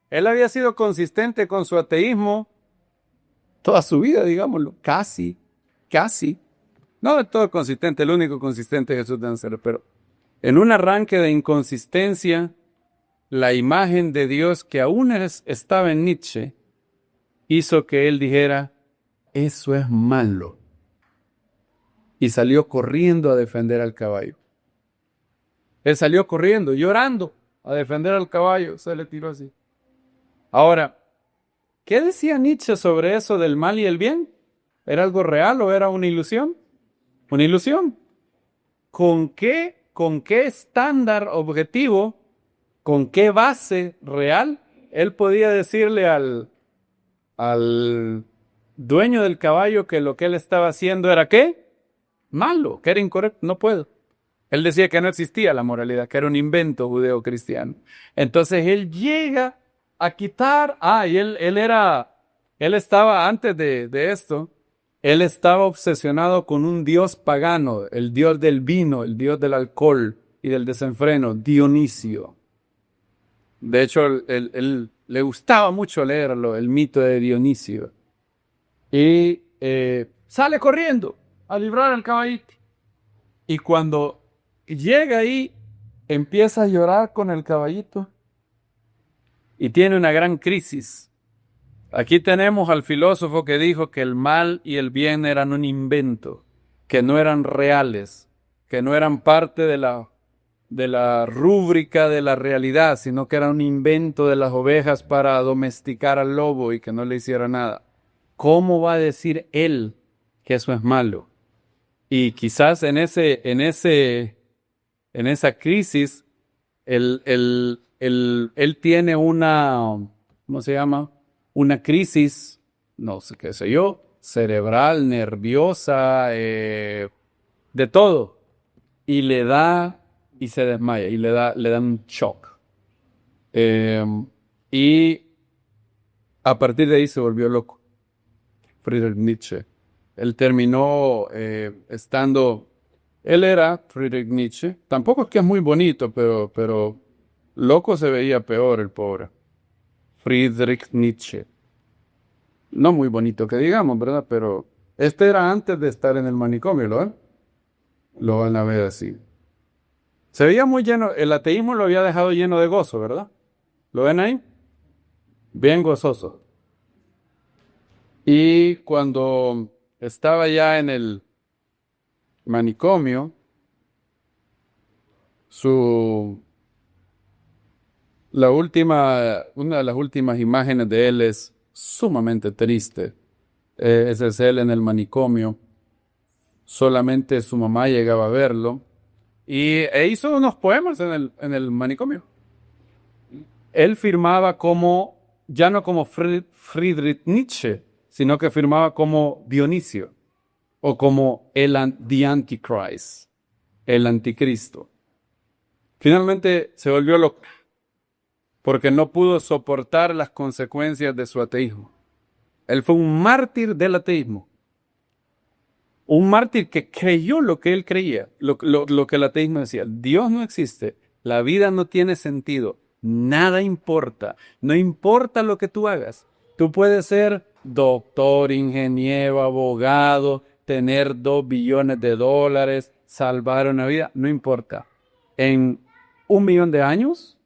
[SPEAKER 1] él había sido consistente con su ateísmo toda su vida, digámoslo, casi. No de todo consistente, el único consistente es Jesús de Nazaret, pero en un arranque de inconsistencia, la imagen de Dios que aún estaba en Nietzsche hizo que él dijera, eso es malo. Y salió corriendo a defender al caballo. Él salió corriendo, llorando, a defender al caballo. Se le tiró así. Ahora, ¿qué decía Nietzsche sobre eso del mal y el bien? ¿Era algo real o era una ilusión? Una ilusión. ¿Con qué estándar objetivo, con qué base real, él podía decirle al dueño del caballo que lo que él estaba haciendo era ¿qué? Malo, que era incorrecto? No puedo. Él decía que no existía la moralidad, que era un invento judeo-cristiano. Entonces él llega a quitar, y él estaba antes de esto, él estaba obsesionado con un dios pagano, el dios del vino, el dios del alcohol y del desenfreno, Dionisio. De hecho, él le gustaba mucho leerlo, el mito de Dionisio. Y sale corriendo a librar al caballito. Y cuando llega ahí, empieza a llorar con el caballito y tiene una gran crisis. Aquí tenemos al filósofo que dijo que el mal y el bien eran un invento, que no eran reales, que no eran parte de la rúbrica de la realidad, sino que era un invento de las ovejas para domesticar al lobo y que no le hiciera nada. ¿Cómo va a decir él que eso es malo? Y quizás en esa crisis, él tiene ¿cómo se llama? Una crisis, no sé qué sé yo, cerebral, nerviosa, de todo. Y le da, y se desmaya, y le da un shock. Y a partir de ahí se volvió loco. Friedrich Nietzsche. Él terminó él era Friedrich Nietzsche. Tampoco es que es muy bonito, pero loco se veía peor el pobre. Friedrich Nietzsche. No muy bonito que digamos, ¿verdad? Pero este era antes de estar en el manicomio, ¿lo ven? Lo van a ver así. Se veía muy lleno, el ateísmo lo había dejado lleno de gozo, ¿verdad? ¿Lo ven ahí? Bien gozoso. Y cuando estaba ya en el manicomio, una de las últimas imágenes de él es sumamente triste. Ese es él en el manicomio. Solamente su mamá llegaba a verlo. E hizo unos poemas en el manicomio. Él firmaba ya no como Friedrich Nietzsche, sino que firmaba como Dionisio, o como the Antichrist, el anticristo. Finalmente se volvió loco, porque no pudo soportar las consecuencias de su ateísmo. Él fue un mártir del ateísmo. Un mártir que creyó lo que él creía, lo que el ateísmo decía. Dios no existe, la vida no tiene sentido, nada importa, no importa lo que tú hagas. Tú puedes ser doctor, ingeniero, abogado, tener 2 billones de dólares, salvar una vida, no importa. En 1 millón de años,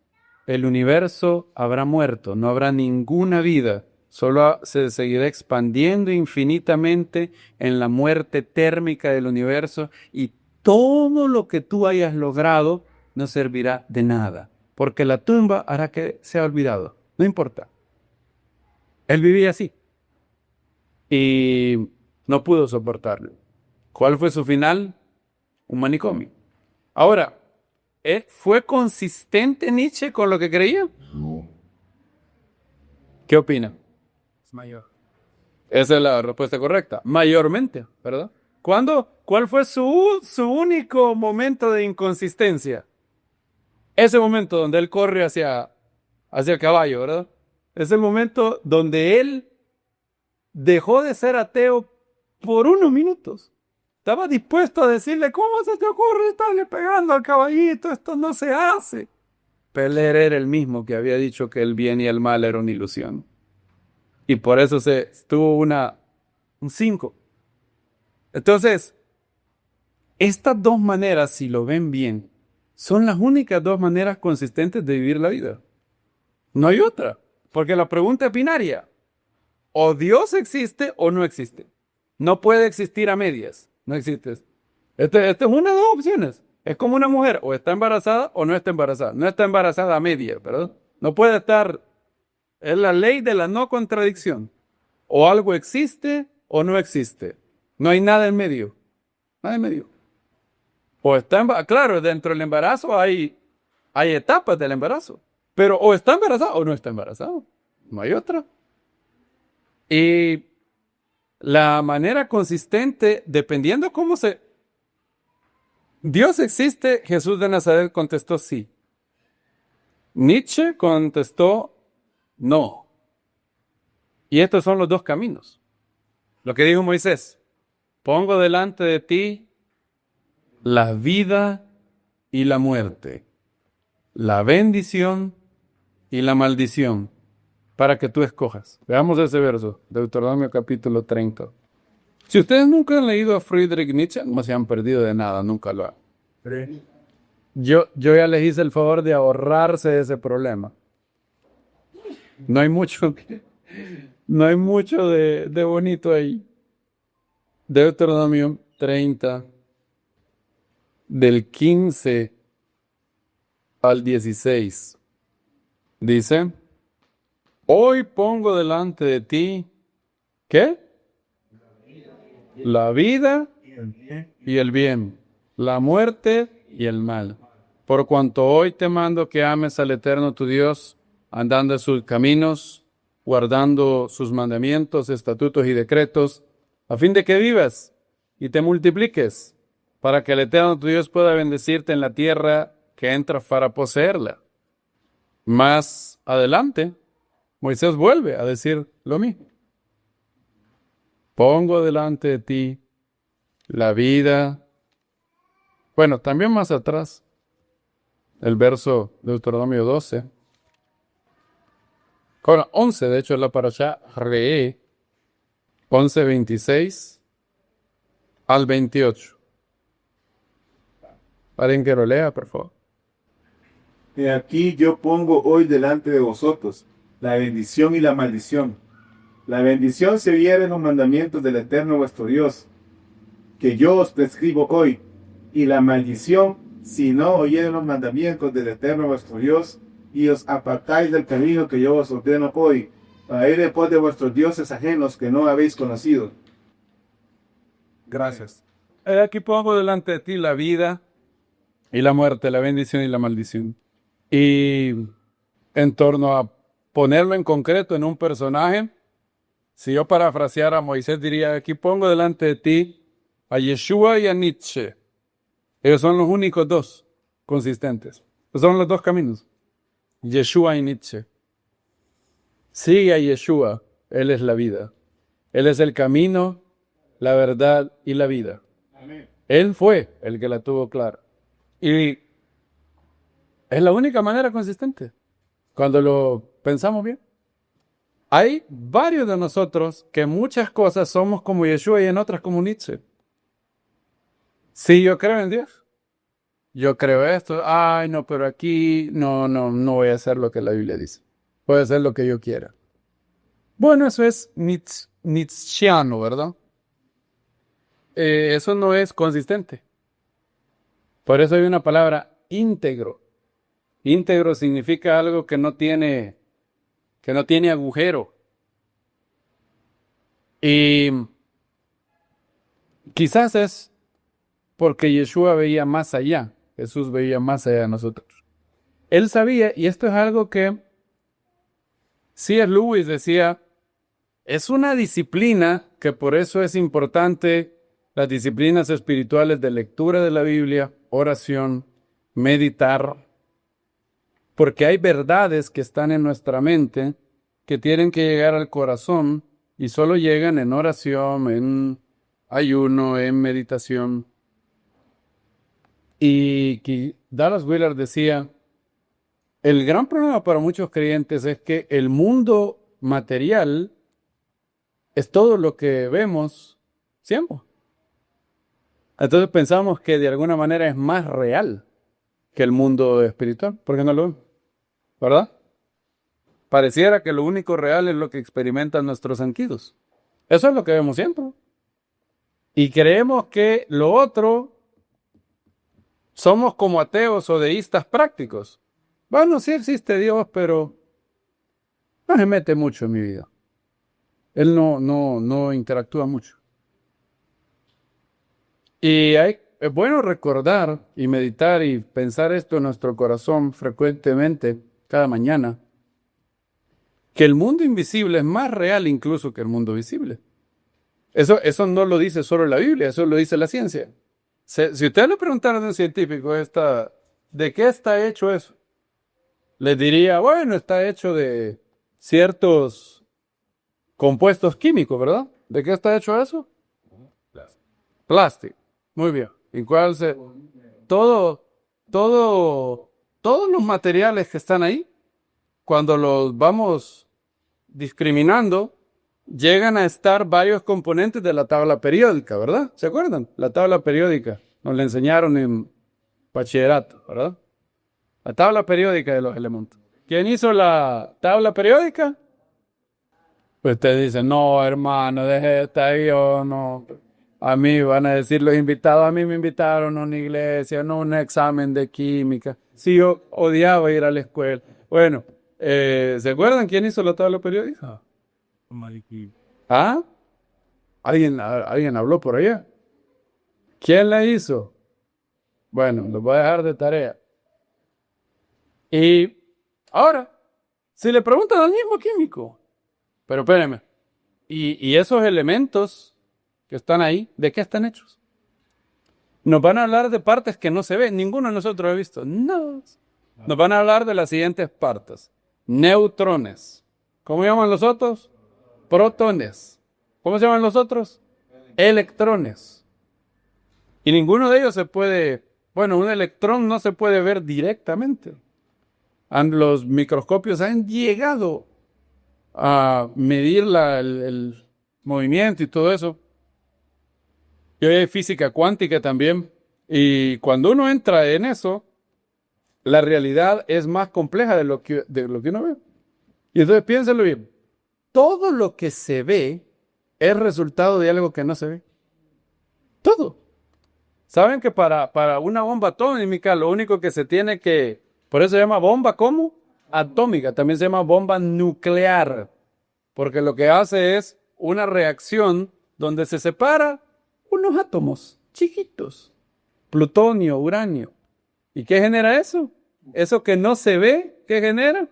[SPEAKER 1] el universo habrá muerto, no habrá ninguna vida. Solo se seguirá expandiendo infinitamente en la muerte térmica del universo y todo lo que tú hayas logrado no servirá de nada, porque la tumba hará que sea olvidado. No importa. Él vivía así y no pudo soportarlo. ¿Cuál fue su final? Un manicomio. Ahora, ¿fue consistente Nietzsche con lo que creía? ¿Qué opina?
[SPEAKER 2] Es mayor.
[SPEAKER 1] Esa es la respuesta correcta. Mayormente, ¿verdad? ¿Cuál fue su único momento de inconsistencia? Ese momento donde él corre hacia el caballo, ¿verdad? Es el momento donde él dejó de ser ateo por unos minutos. Estaba dispuesto a decirle, ¿cómo se te ocurre estarle pegando al caballito? Esto no se hace. Pero él era el mismo que había dicho que el bien y el mal era una ilusión. Y por eso tuvo un 5. Entonces, estas dos maneras, si lo ven bien, son las únicas dos maneras consistentes de vivir la vida. No hay otra. Porque la pregunta es binaria. O Dios existe o no existe. No puede existir a medias. No existe. Esta es una de dos opciones. Es como una mujer, o está embarazada o no está embarazada. No está embarazada a medias, ¿verdad? No puede estar. Es la ley de la no contradicción. O algo existe o no existe. No hay nada en medio. Nada en medio. O está claro, dentro del embarazo hay etapas del embarazo. Pero o está embarazada o no está embarazada. No hay otra. Y la manera consistente, dependiendo cómo Dios existe, Jesús de Nazaret contestó sí. Nietzsche contestó no. Y estos son los dos caminos. Lo que dijo Moisés, pongo delante de ti la vida y la muerte, la bendición y la maldición, para que tú escojas. Veamos ese verso, Deuteronomio capítulo 30. Si ustedes nunca han leído a Friedrich Nietzsche, no se han perdido de nada, nunca lo han. Yo ya les hice el favor de ahorrarse ese problema. No hay mucho, no hay mucho de bonito ahí. Deuteronomio 30, del 15 al 16. Dice, hoy pongo delante de ti, ¿qué? La vida y el bien, la muerte y el mal. Por cuanto hoy te mando que ames al Eterno tu Dios, andando en sus caminos, guardando sus mandamientos, estatutos y decretos, a fin de que vivas y te multipliques, para que el Eterno tu Dios pueda bendecirte en la tierra que entras para poseerla. Más adelante, Moisés vuelve a decir lo mismo. Pongo delante de ti la vida. Bueno, también más atrás, el verso de Deuteronomio 12. Con 11, de hecho, es la parashá Re'e, 11:26 al 28. Alguien que lo lea, por favor.
[SPEAKER 3] He aquí yo pongo hoy delante de vosotros la bendición y la maldición. La bendición se viera en los mandamientos del Eterno vuestro Dios, que yo os prescribo hoy, y la maldición, si no oyeren los mandamientos del Eterno vuestro Dios, y os apartáis del camino que yo os ordeno hoy, para ir después de vuestros dioses ajenos que no habéis conocido.
[SPEAKER 2] Gracias.
[SPEAKER 1] Aquí pongo delante de ti la vida y la muerte, la bendición y la maldición. Y en torno a ponerlo en concreto en un personaje, si yo parafraseara a Moisés, diría, aquí pongo delante de ti a Yeshua y a Nietzsche. Ellos son los únicos dos consistentes. Esos son los dos caminos. Yeshua y Nietzsche. Sigue a Yeshua. Él es la vida. Él es el camino, la verdad y la vida.
[SPEAKER 3] Amén.
[SPEAKER 1] Él fue el que la tuvo clara. Y es la única manera consistente. Cuando lo pensamos bien. Hay varios de nosotros que en muchas cosas somos como Yeshua y en otras como Nietzsche. Sí, yo creo en Dios. Yo creo esto. Ay, no, pero aquí no voy a hacer lo que la Biblia dice. Voy a hacer lo que yo quiera. Bueno, eso es Nietzscheano, ¿verdad? Eso no es consistente. Por eso hay una palabra íntegro. Íntegro significa algo que no tiene agujero. Y Quizás es porque Yeshua veía más allá, Jesús veía más allá de nosotros. Él sabía, y esto es algo que C.S. Lewis decía, es una disciplina que por eso es importante las disciplinas espirituales de lectura de la Biblia, oración, meditar, porque hay verdades que están en nuestra mente que tienen que llegar al corazón y solo llegan en oración, en ayuno, en meditación. Y Dallas Willard decía, el gran problema para muchos creyentes es que el mundo material es todo lo que vemos siempre. Entonces pensamos que de alguna manera es más real que el mundo espiritual, porque no lo vemos, ¿verdad? Pareciera que lo único real es lo que experimentan nuestros sentidos. Eso es lo que vemos siempre. Y creemos que lo otro somos como ateos o deístas prácticos. Bueno, sí existe Dios, pero no se mete mucho en mi vida. Él no interactúa mucho. Y es bueno recordar y meditar y pensar esto en nuestro corazón frecuentemente, cada mañana, que el mundo invisible es más real incluso que el mundo visible. Eso no lo dice solo la Biblia, eso lo dice la ciencia. Si usted le preguntara a un científico ¿de qué está hecho eso? Les diría, bueno, está hecho de ciertos compuestos químicos, ¿verdad? ¿De qué está hecho eso? Plástico. Muy bien. ¿Y cuál se? Todos los materiales que están ahí, cuando los vamos discriminando, llegan a estar varios componentes de la tabla periódica, ¿verdad? ¿Se acuerdan? La tabla periódica. Nos la enseñaron en bachillerato, ¿verdad? La tabla periódica de los elementos. ¿Quién hizo la tabla periódica? Pues usted dice, no, hermano, deje de estar ahí, yo no. A mí van a decir los invitados, a mí me invitaron a una iglesia, no un examen de química. Sí, yo odiaba ir a la escuela. Bueno, ¿se acuerdan quién hizo la tabla periódica? ¿Ah? ¿Alguien habló por allá? ¿Quién la hizo? Bueno, lo voy a dejar de tarea. Y ahora, si le preguntan al mismo químico, pero espérenme, ¿y esos elementos que están ahí, de qué están hechos? Nos van a hablar de partes que no se ven, ninguno de nosotros ha visto. No. Nos van a hablar de las siguientes partes. Neutrones. ¿Cómo llaman los otros? Protones. ¿Cómo se llaman los otros? Electrones. Y ninguno de ellos un electrón no se puede ver directamente. Los microscopios han llegado a medir el movimiento y todo eso. Y hoy hay física cuántica también. Y cuando uno entra en eso, la realidad es más compleja de lo que uno ve. Y entonces piénselo bien. Todo lo que se ve es resultado de algo que no se ve. Todo. ¿Saben que para una bomba atómica lo único que se tiene que... Por eso se llama bomba, ¿cómo? Atómica. También se llama bomba nuclear. Porque lo que hace es una reacción donde se separa unos átomos chiquitos. Plutonio, uranio. ¿Y qué genera eso? Eso que no se ve, ¿qué genera?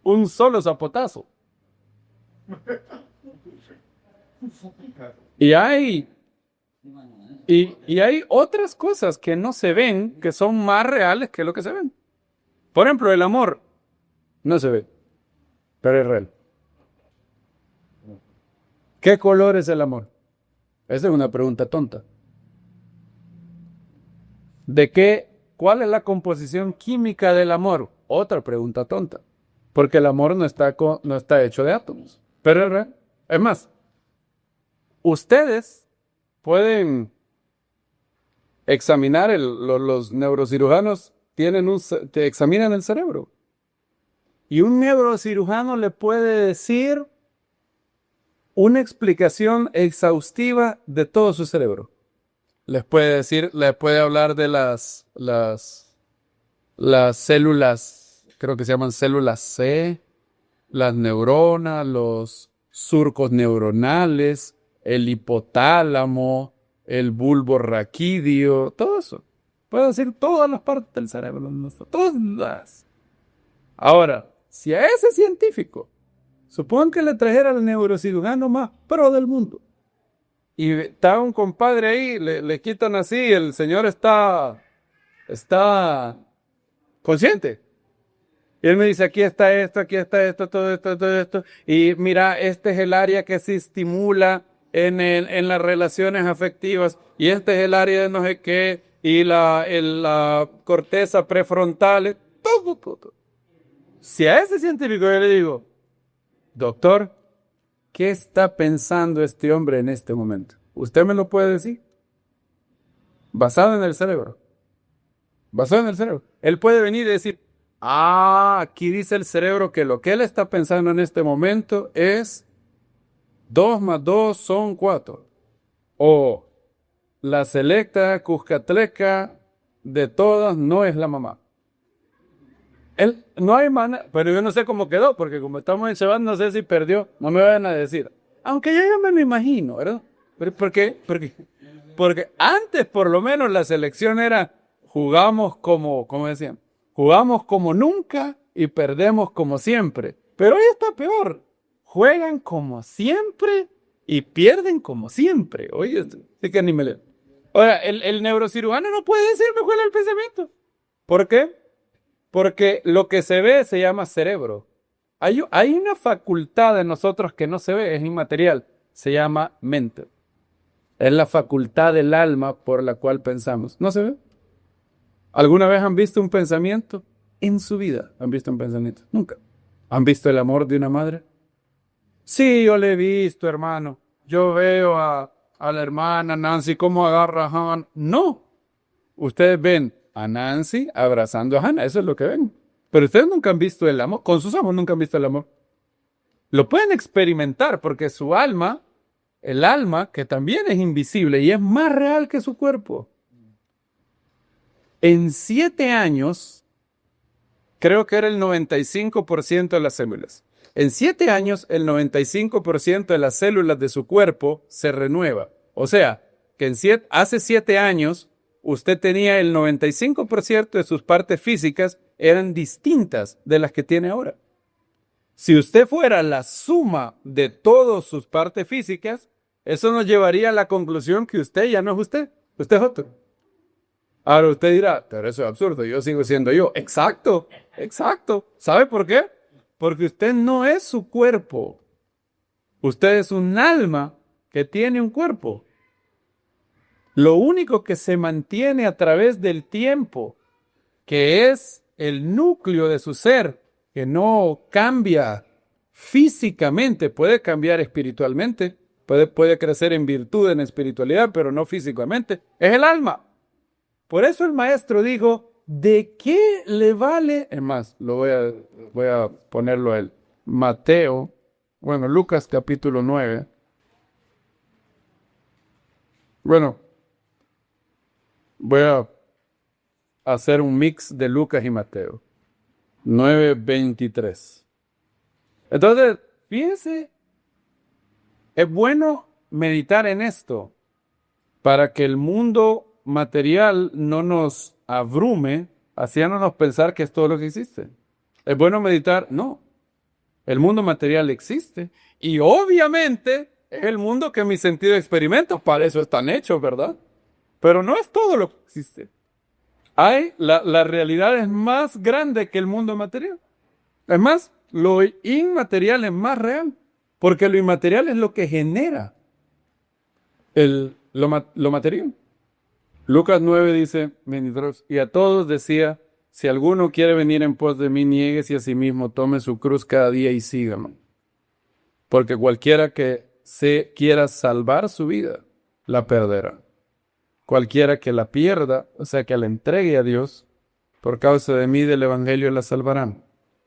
[SPEAKER 1] Un solo zapotazo. Y hay otras cosas que no se ven, que son más reales que lo que se ven. Por ejemplo, el amor no se ve, pero es real. ¿Qué color es el amor? Esa es una pregunta tonta. ¿Cuál es la composición química del amor? Otra pregunta tonta. Porque el amor no está hecho de átomos. Pero es real. Es más, ustedes pueden examinar, los neurocirujanos te examinan el cerebro. Y un neurocirujano le puede decir una explicación exhaustiva de todo su cerebro. Les puede hablar de las células, creo que se llaman células C, las neuronas, los surcos neuronales, el hipotálamo, el bulbo raquídeo, todo eso. Puedo decir todas las partes del cerebro, todas. Ahora, si a ese científico, supongan que le trajera al neurocirujano más pro del mundo, y está un compadre ahí, le quitan así, el señor está consciente. Y él me dice, aquí está esto, todo esto. Y mira, este es el área que se estimula en las relaciones afectivas. Y este es el área de no sé qué. Y la corteza prefrontal. Todo. Si a ese científico yo le digo, doctor, ¿qué está pensando este hombre en este momento? ¿Usted me lo puede decir? Basado en el cerebro. Él puede venir y decir, aquí dice el cerebro que lo que él está pensando en este momento es 2 más 2 son 4. O la selecta cuscatleca de todas no es la mamá. Él no hay manera, pero yo no sé cómo quedó, porque como estamos en Shabbat, no sé si perdió, no me vayan a decir. Aunque yo ya me lo imagino, ¿verdad? ¿Por qué? Porque antes por lo menos la selección era jugamos como decían, jugamos como nunca y perdemos como siempre. Pero hoy está peor. Juegan como siempre y pierden como siempre. Oye, sí que ni me leo. Ahora, el neurocirujano no puede decirme cuál es el pensamiento. ¿Por qué? Porque lo que se ve se llama cerebro. Hay una facultad de nosotros que no se ve, es inmaterial. Se llama mente. Es la facultad del alma por la cual pensamos. ¿No se ve? ¿Alguna vez han visto un pensamiento? En su vida han visto un pensamiento. Nunca. ¿Han visto el amor de una madre? Sí, yo le he visto, hermano. Yo veo a la hermana Nancy cómo agarra a Hannah. No. Ustedes ven a Nancy abrazando a Hannah. Eso es lo que ven. Pero ustedes nunca han visto el amor. Con sus ojos nunca han visto el amor. Lo pueden experimentar porque su alma, el alma, que también es invisible y es más real que su cuerpo. En 7 años, creo que era el 95% de las células. En 7 años, el 95% de las células de su cuerpo se renueva. O sea, que hace 7 años, usted tenía el 95% de sus partes físicas eran distintas de las que tiene ahora. Si usted fuera la suma de todas sus partes físicas, eso nos llevaría a la conclusión que usted ya no es usted es otro. Ahora usted dirá, pero eso es absurdo, yo sigo siendo yo. Exacto. ¿Sabe por qué? Porque usted no es su cuerpo. Usted es un alma que tiene un cuerpo. Lo único que se mantiene a través del tiempo, que es el núcleo de su ser, que no cambia físicamente, puede cambiar espiritualmente, puede crecer en virtud, en espiritualidad, pero no físicamente, es el alma. Por eso el maestro dijo, ¿de qué le vale? Es más, voy a ponerlo a él. Lucas capítulo 9. Voy a hacer un mix de Lucas y Mateo. 9:23. Entonces, fíjense, es bueno meditar en esto para que el mundo material no nos abrume, haciéndonos pensar que es todo lo que existe. ¿Es bueno meditar? No. El mundo material existe y obviamente es el mundo que mis sentidos experimentan. Para eso están hechos, ¿verdad? Pero no es todo lo que existe. La realidad es más grande que el mundo material. Es más, lo inmaterial es más real, porque lo inmaterial es lo que genera lo material. Lucas 9 dice, y a todos decía, si alguno quiere venir en pos de mí, niéguese a sí mismo, tome su cruz cada día y sígame. Porque cualquiera que se quiera salvar su vida, la perderá. Cualquiera que la pierda, o sea, que la entregue a Dios, por causa de mí del evangelio la salvarán.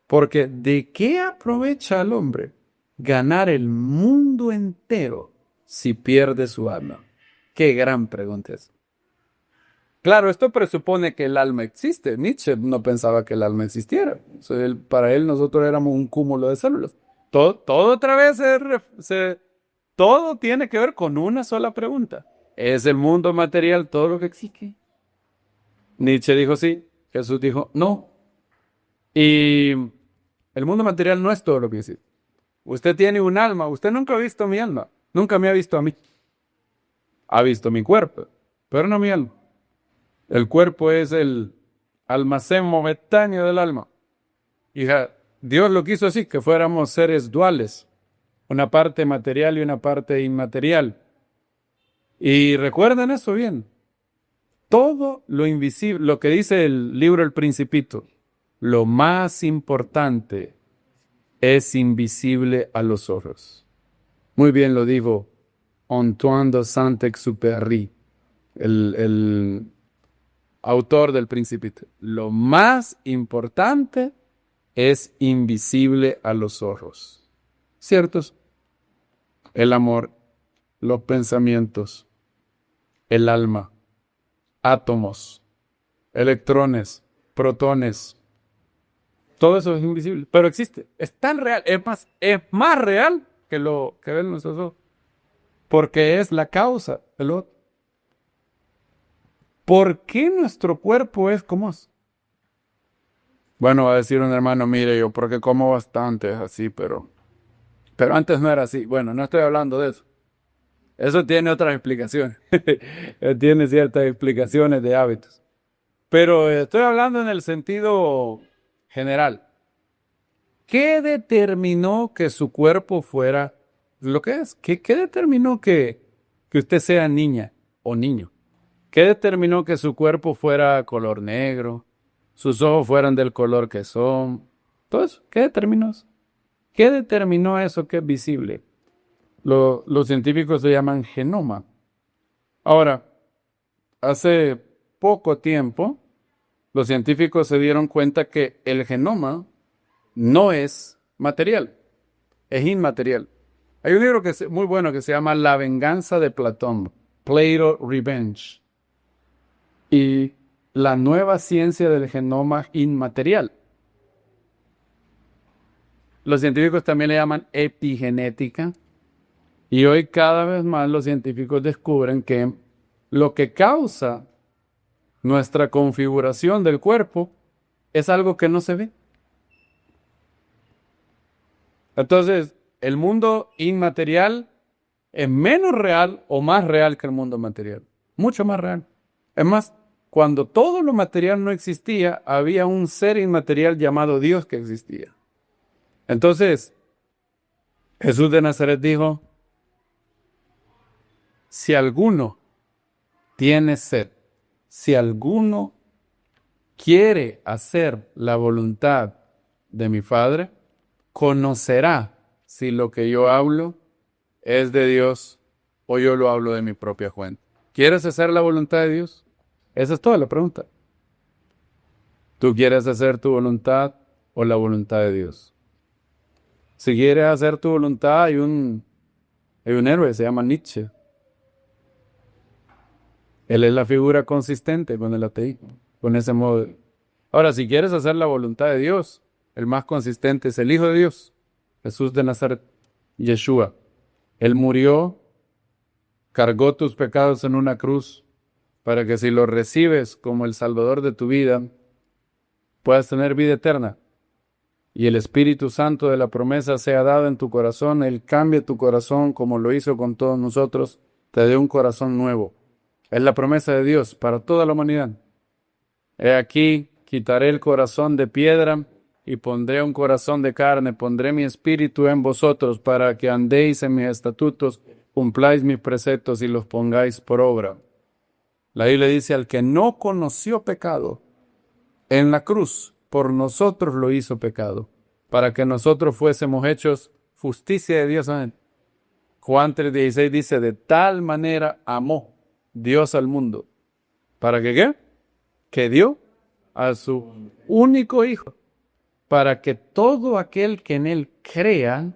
[SPEAKER 1] Porque ¿de qué aprovecha al hombre ganar el mundo entero si pierde su alma? Qué gran pregunta es. Claro, esto presupone que el alma existe. Nietzsche no pensaba que el alma existiera. O sea, para él nosotros éramos un cúmulo de células. Todo otra vez todo tiene que ver con una sola pregunta. ¿Es el mundo material todo lo que existe? Nietzsche dijo sí, Jesús dijo no. Y el mundo material no es todo lo que existe. Usted tiene un alma, usted nunca ha visto mi alma, nunca me ha visto a mí. Ha visto mi cuerpo, pero no mi alma. El cuerpo es el almacén momentáneo del alma. Y Dios lo quiso así, que fuéramos seres duales, una parte material y una parte inmaterial. Y recuerden eso bien. Todo lo invisible, lo que dice el libro El Principito, lo más importante es invisible a los ojos. Muy bien lo dijo Antoine de Saint-Exupéry, el autor del Principito. Lo más importante es invisible a los ojos. ¿Ciertos? El amor, los pensamientos, el alma, átomos, electrones, protones. Todo eso es invisible, pero existe. Es tan real, es más real que lo que ven nuestros ojos. Porque es la causa del otro. ¿Por qué nuestro cuerpo es como es? Bueno, va a decir un hermano, mire, yo porque como bastante es así, pero antes no era así. Bueno, no estoy hablando de eso. Eso tiene otras explicaciones. Tiene ciertas explicaciones de hábitos. Pero estoy hablando en el sentido general. ¿Qué determinó que su cuerpo fuera lo que es? ¿Qué determinó que usted sea niña o niño? ¿Qué determinó que su cuerpo fuera color negro? Sus ojos fueran del color que son. Todo eso. ¿Qué determinó eso? ¿Qué determinó eso que es visible? Los científicos lo llaman genoma. Ahora, hace poco tiempo, los científicos se dieron cuenta que el genoma no es material, es inmaterial. Hay un libro que es muy bueno que se llama La venganza de Platón, Plato Revenge, y la nueva ciencia del genoma inmaterial. Los científicos también le llaman epigenética, y hoy cada vez más los científicos descubren que lo que causa nuestra configuración del cuerpo es algo que no se ve. Entonces, el mundo inmaterial es menos real o más real que el mundo material. Mucho más real. Es más, cuando todo lo material no existía, había un ser inmaterial llamado Dios que existía. Entonces, Jesús de Nazaret dijo, si alguno tiene sed, si alguno quiere hacer la voluntad de mi Padre, conocerá si lo que yo hablo es de Dios o yo lo hablo de mi propia cuenta. ¿Quieres hacer la voluntad de Dios? Esa es toda la pregunta. ¿Tú quieres hacer tu voluntad o la voluntad de Dios? Si quieres hacer tu voluntad, hay un héroe, se llama Nietzsche. Él es la figura consistente con el ateísmo, con ese modo. Ahora, si quieres hacer la voluntad de Dios, el más consistente es el Hijo de Dios, Jesús de Nazaret, Yeshua. Él murió, cargó tus pecados en una cruz, para que si lo recibes como el Salvador de tu vida, puedas tener vida eterna. Y el Espíritu Santo de la promesa sea dado en tu corazón, Él cambie tu corazón como lo hizo con todos nosotros, te dé un corazón nuevo. Es la promesa de Dios para toda la humanidad. He aquí, quitaré el corazón de piedra y pondré un corazón de carne, pondré mi espíritu en vosotros para que andéis en mis estatutos, cumpláis mis preceptos y los pongáis por obra. La Biblia dice, al que no conoció pecado, en la cruz por nosotros lo hizo pecado, para que nosotros fuésemos hechos justicia de Dios. Juan 3:16 dice, de tal manera amó Dios al mundo. ¿Para que qué? Que dio a su único Hijo, para que todo aquel que en Él crea,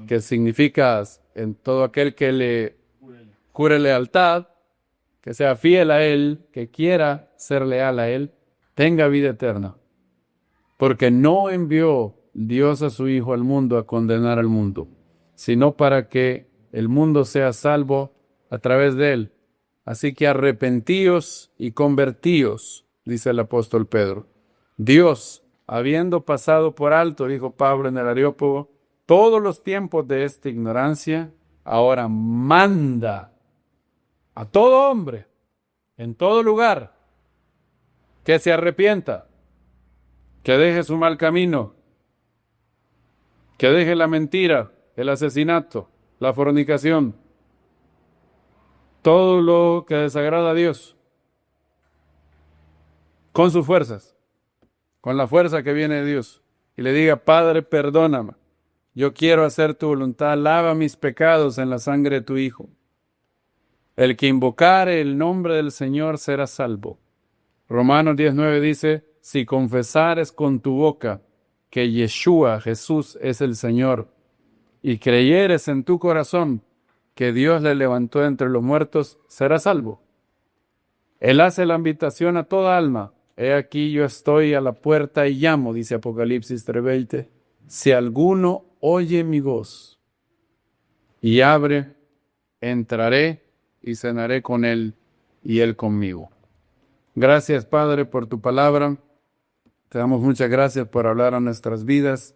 [SPEAKER 1] que significa en todo aquel que le jure lealtad, que sea fiel a Él, que quiera ser leal a Él, tenga vida eterna. Porque no envió Dios a su Hijo al mundo a condenar al mundo, sino para que el mundo sea salvo a través de él. Así que arrepentíos y convertíos, dice el apóstol Pedro. Dios, habiendo pasado por alto, dijo Pablo en el Areópago, todos los tiempos de esta ignorancia, ahora manda a todo hombre, en todo lugar, que se arrepienta, que deje su mal camino, que deje la mentira, el asesinato, la fornicación, todo lo que desagrada a Dios, con sus fuerzas, con la fuerza que viene de Dios, y le diga, Padre, perdóname, yo quiero hacer tu voluntad, lava mis pecados en la sangre de tu Hijo. El que invocare el nombre del Señor será salvo. Romanos 19 dice, si confesares con tu boca que Yeshua, Jesús, es el Señor, y creyeres en tu corazón que Dios le levantó entre los muertos, serás salvo. Él hace la invitación a toda alma. He aquí yo estoy a la puerta y llamo, dice Apocalipsis 3:20. Si alguno oye mi voz y abre, entraré y cenaré con él y él conmigo. Gracias, Padre, por tu palabra. Te damos muchas gracias por hablar a nuestras vidas,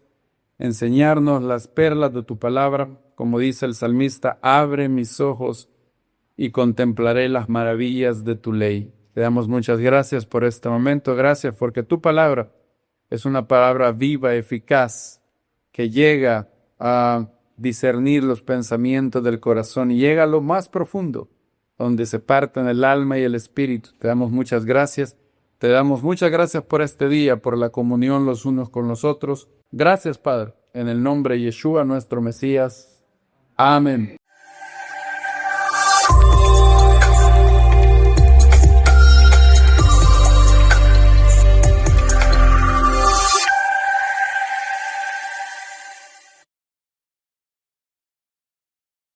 [SPEAKER 1] enseñarnos las perlas de tu palabra. Como dice el salmista, abre mis ojos y contemplaré las maravillas de tu ley. Te damos muchas gracias por este momento. Gracias porque tu palabra es una palabra viva, eficaz, que llega a discernir los pensamientos del corazón y llega a lo más profundo, donde se parten el alma y el espíritu. Te damos muchas gracias. Te damos muchas gracias por este día, por la comunión los unos con los otros. Gracias, Padre, en el nombre de Yeshua, nuestro Mesías. Amén.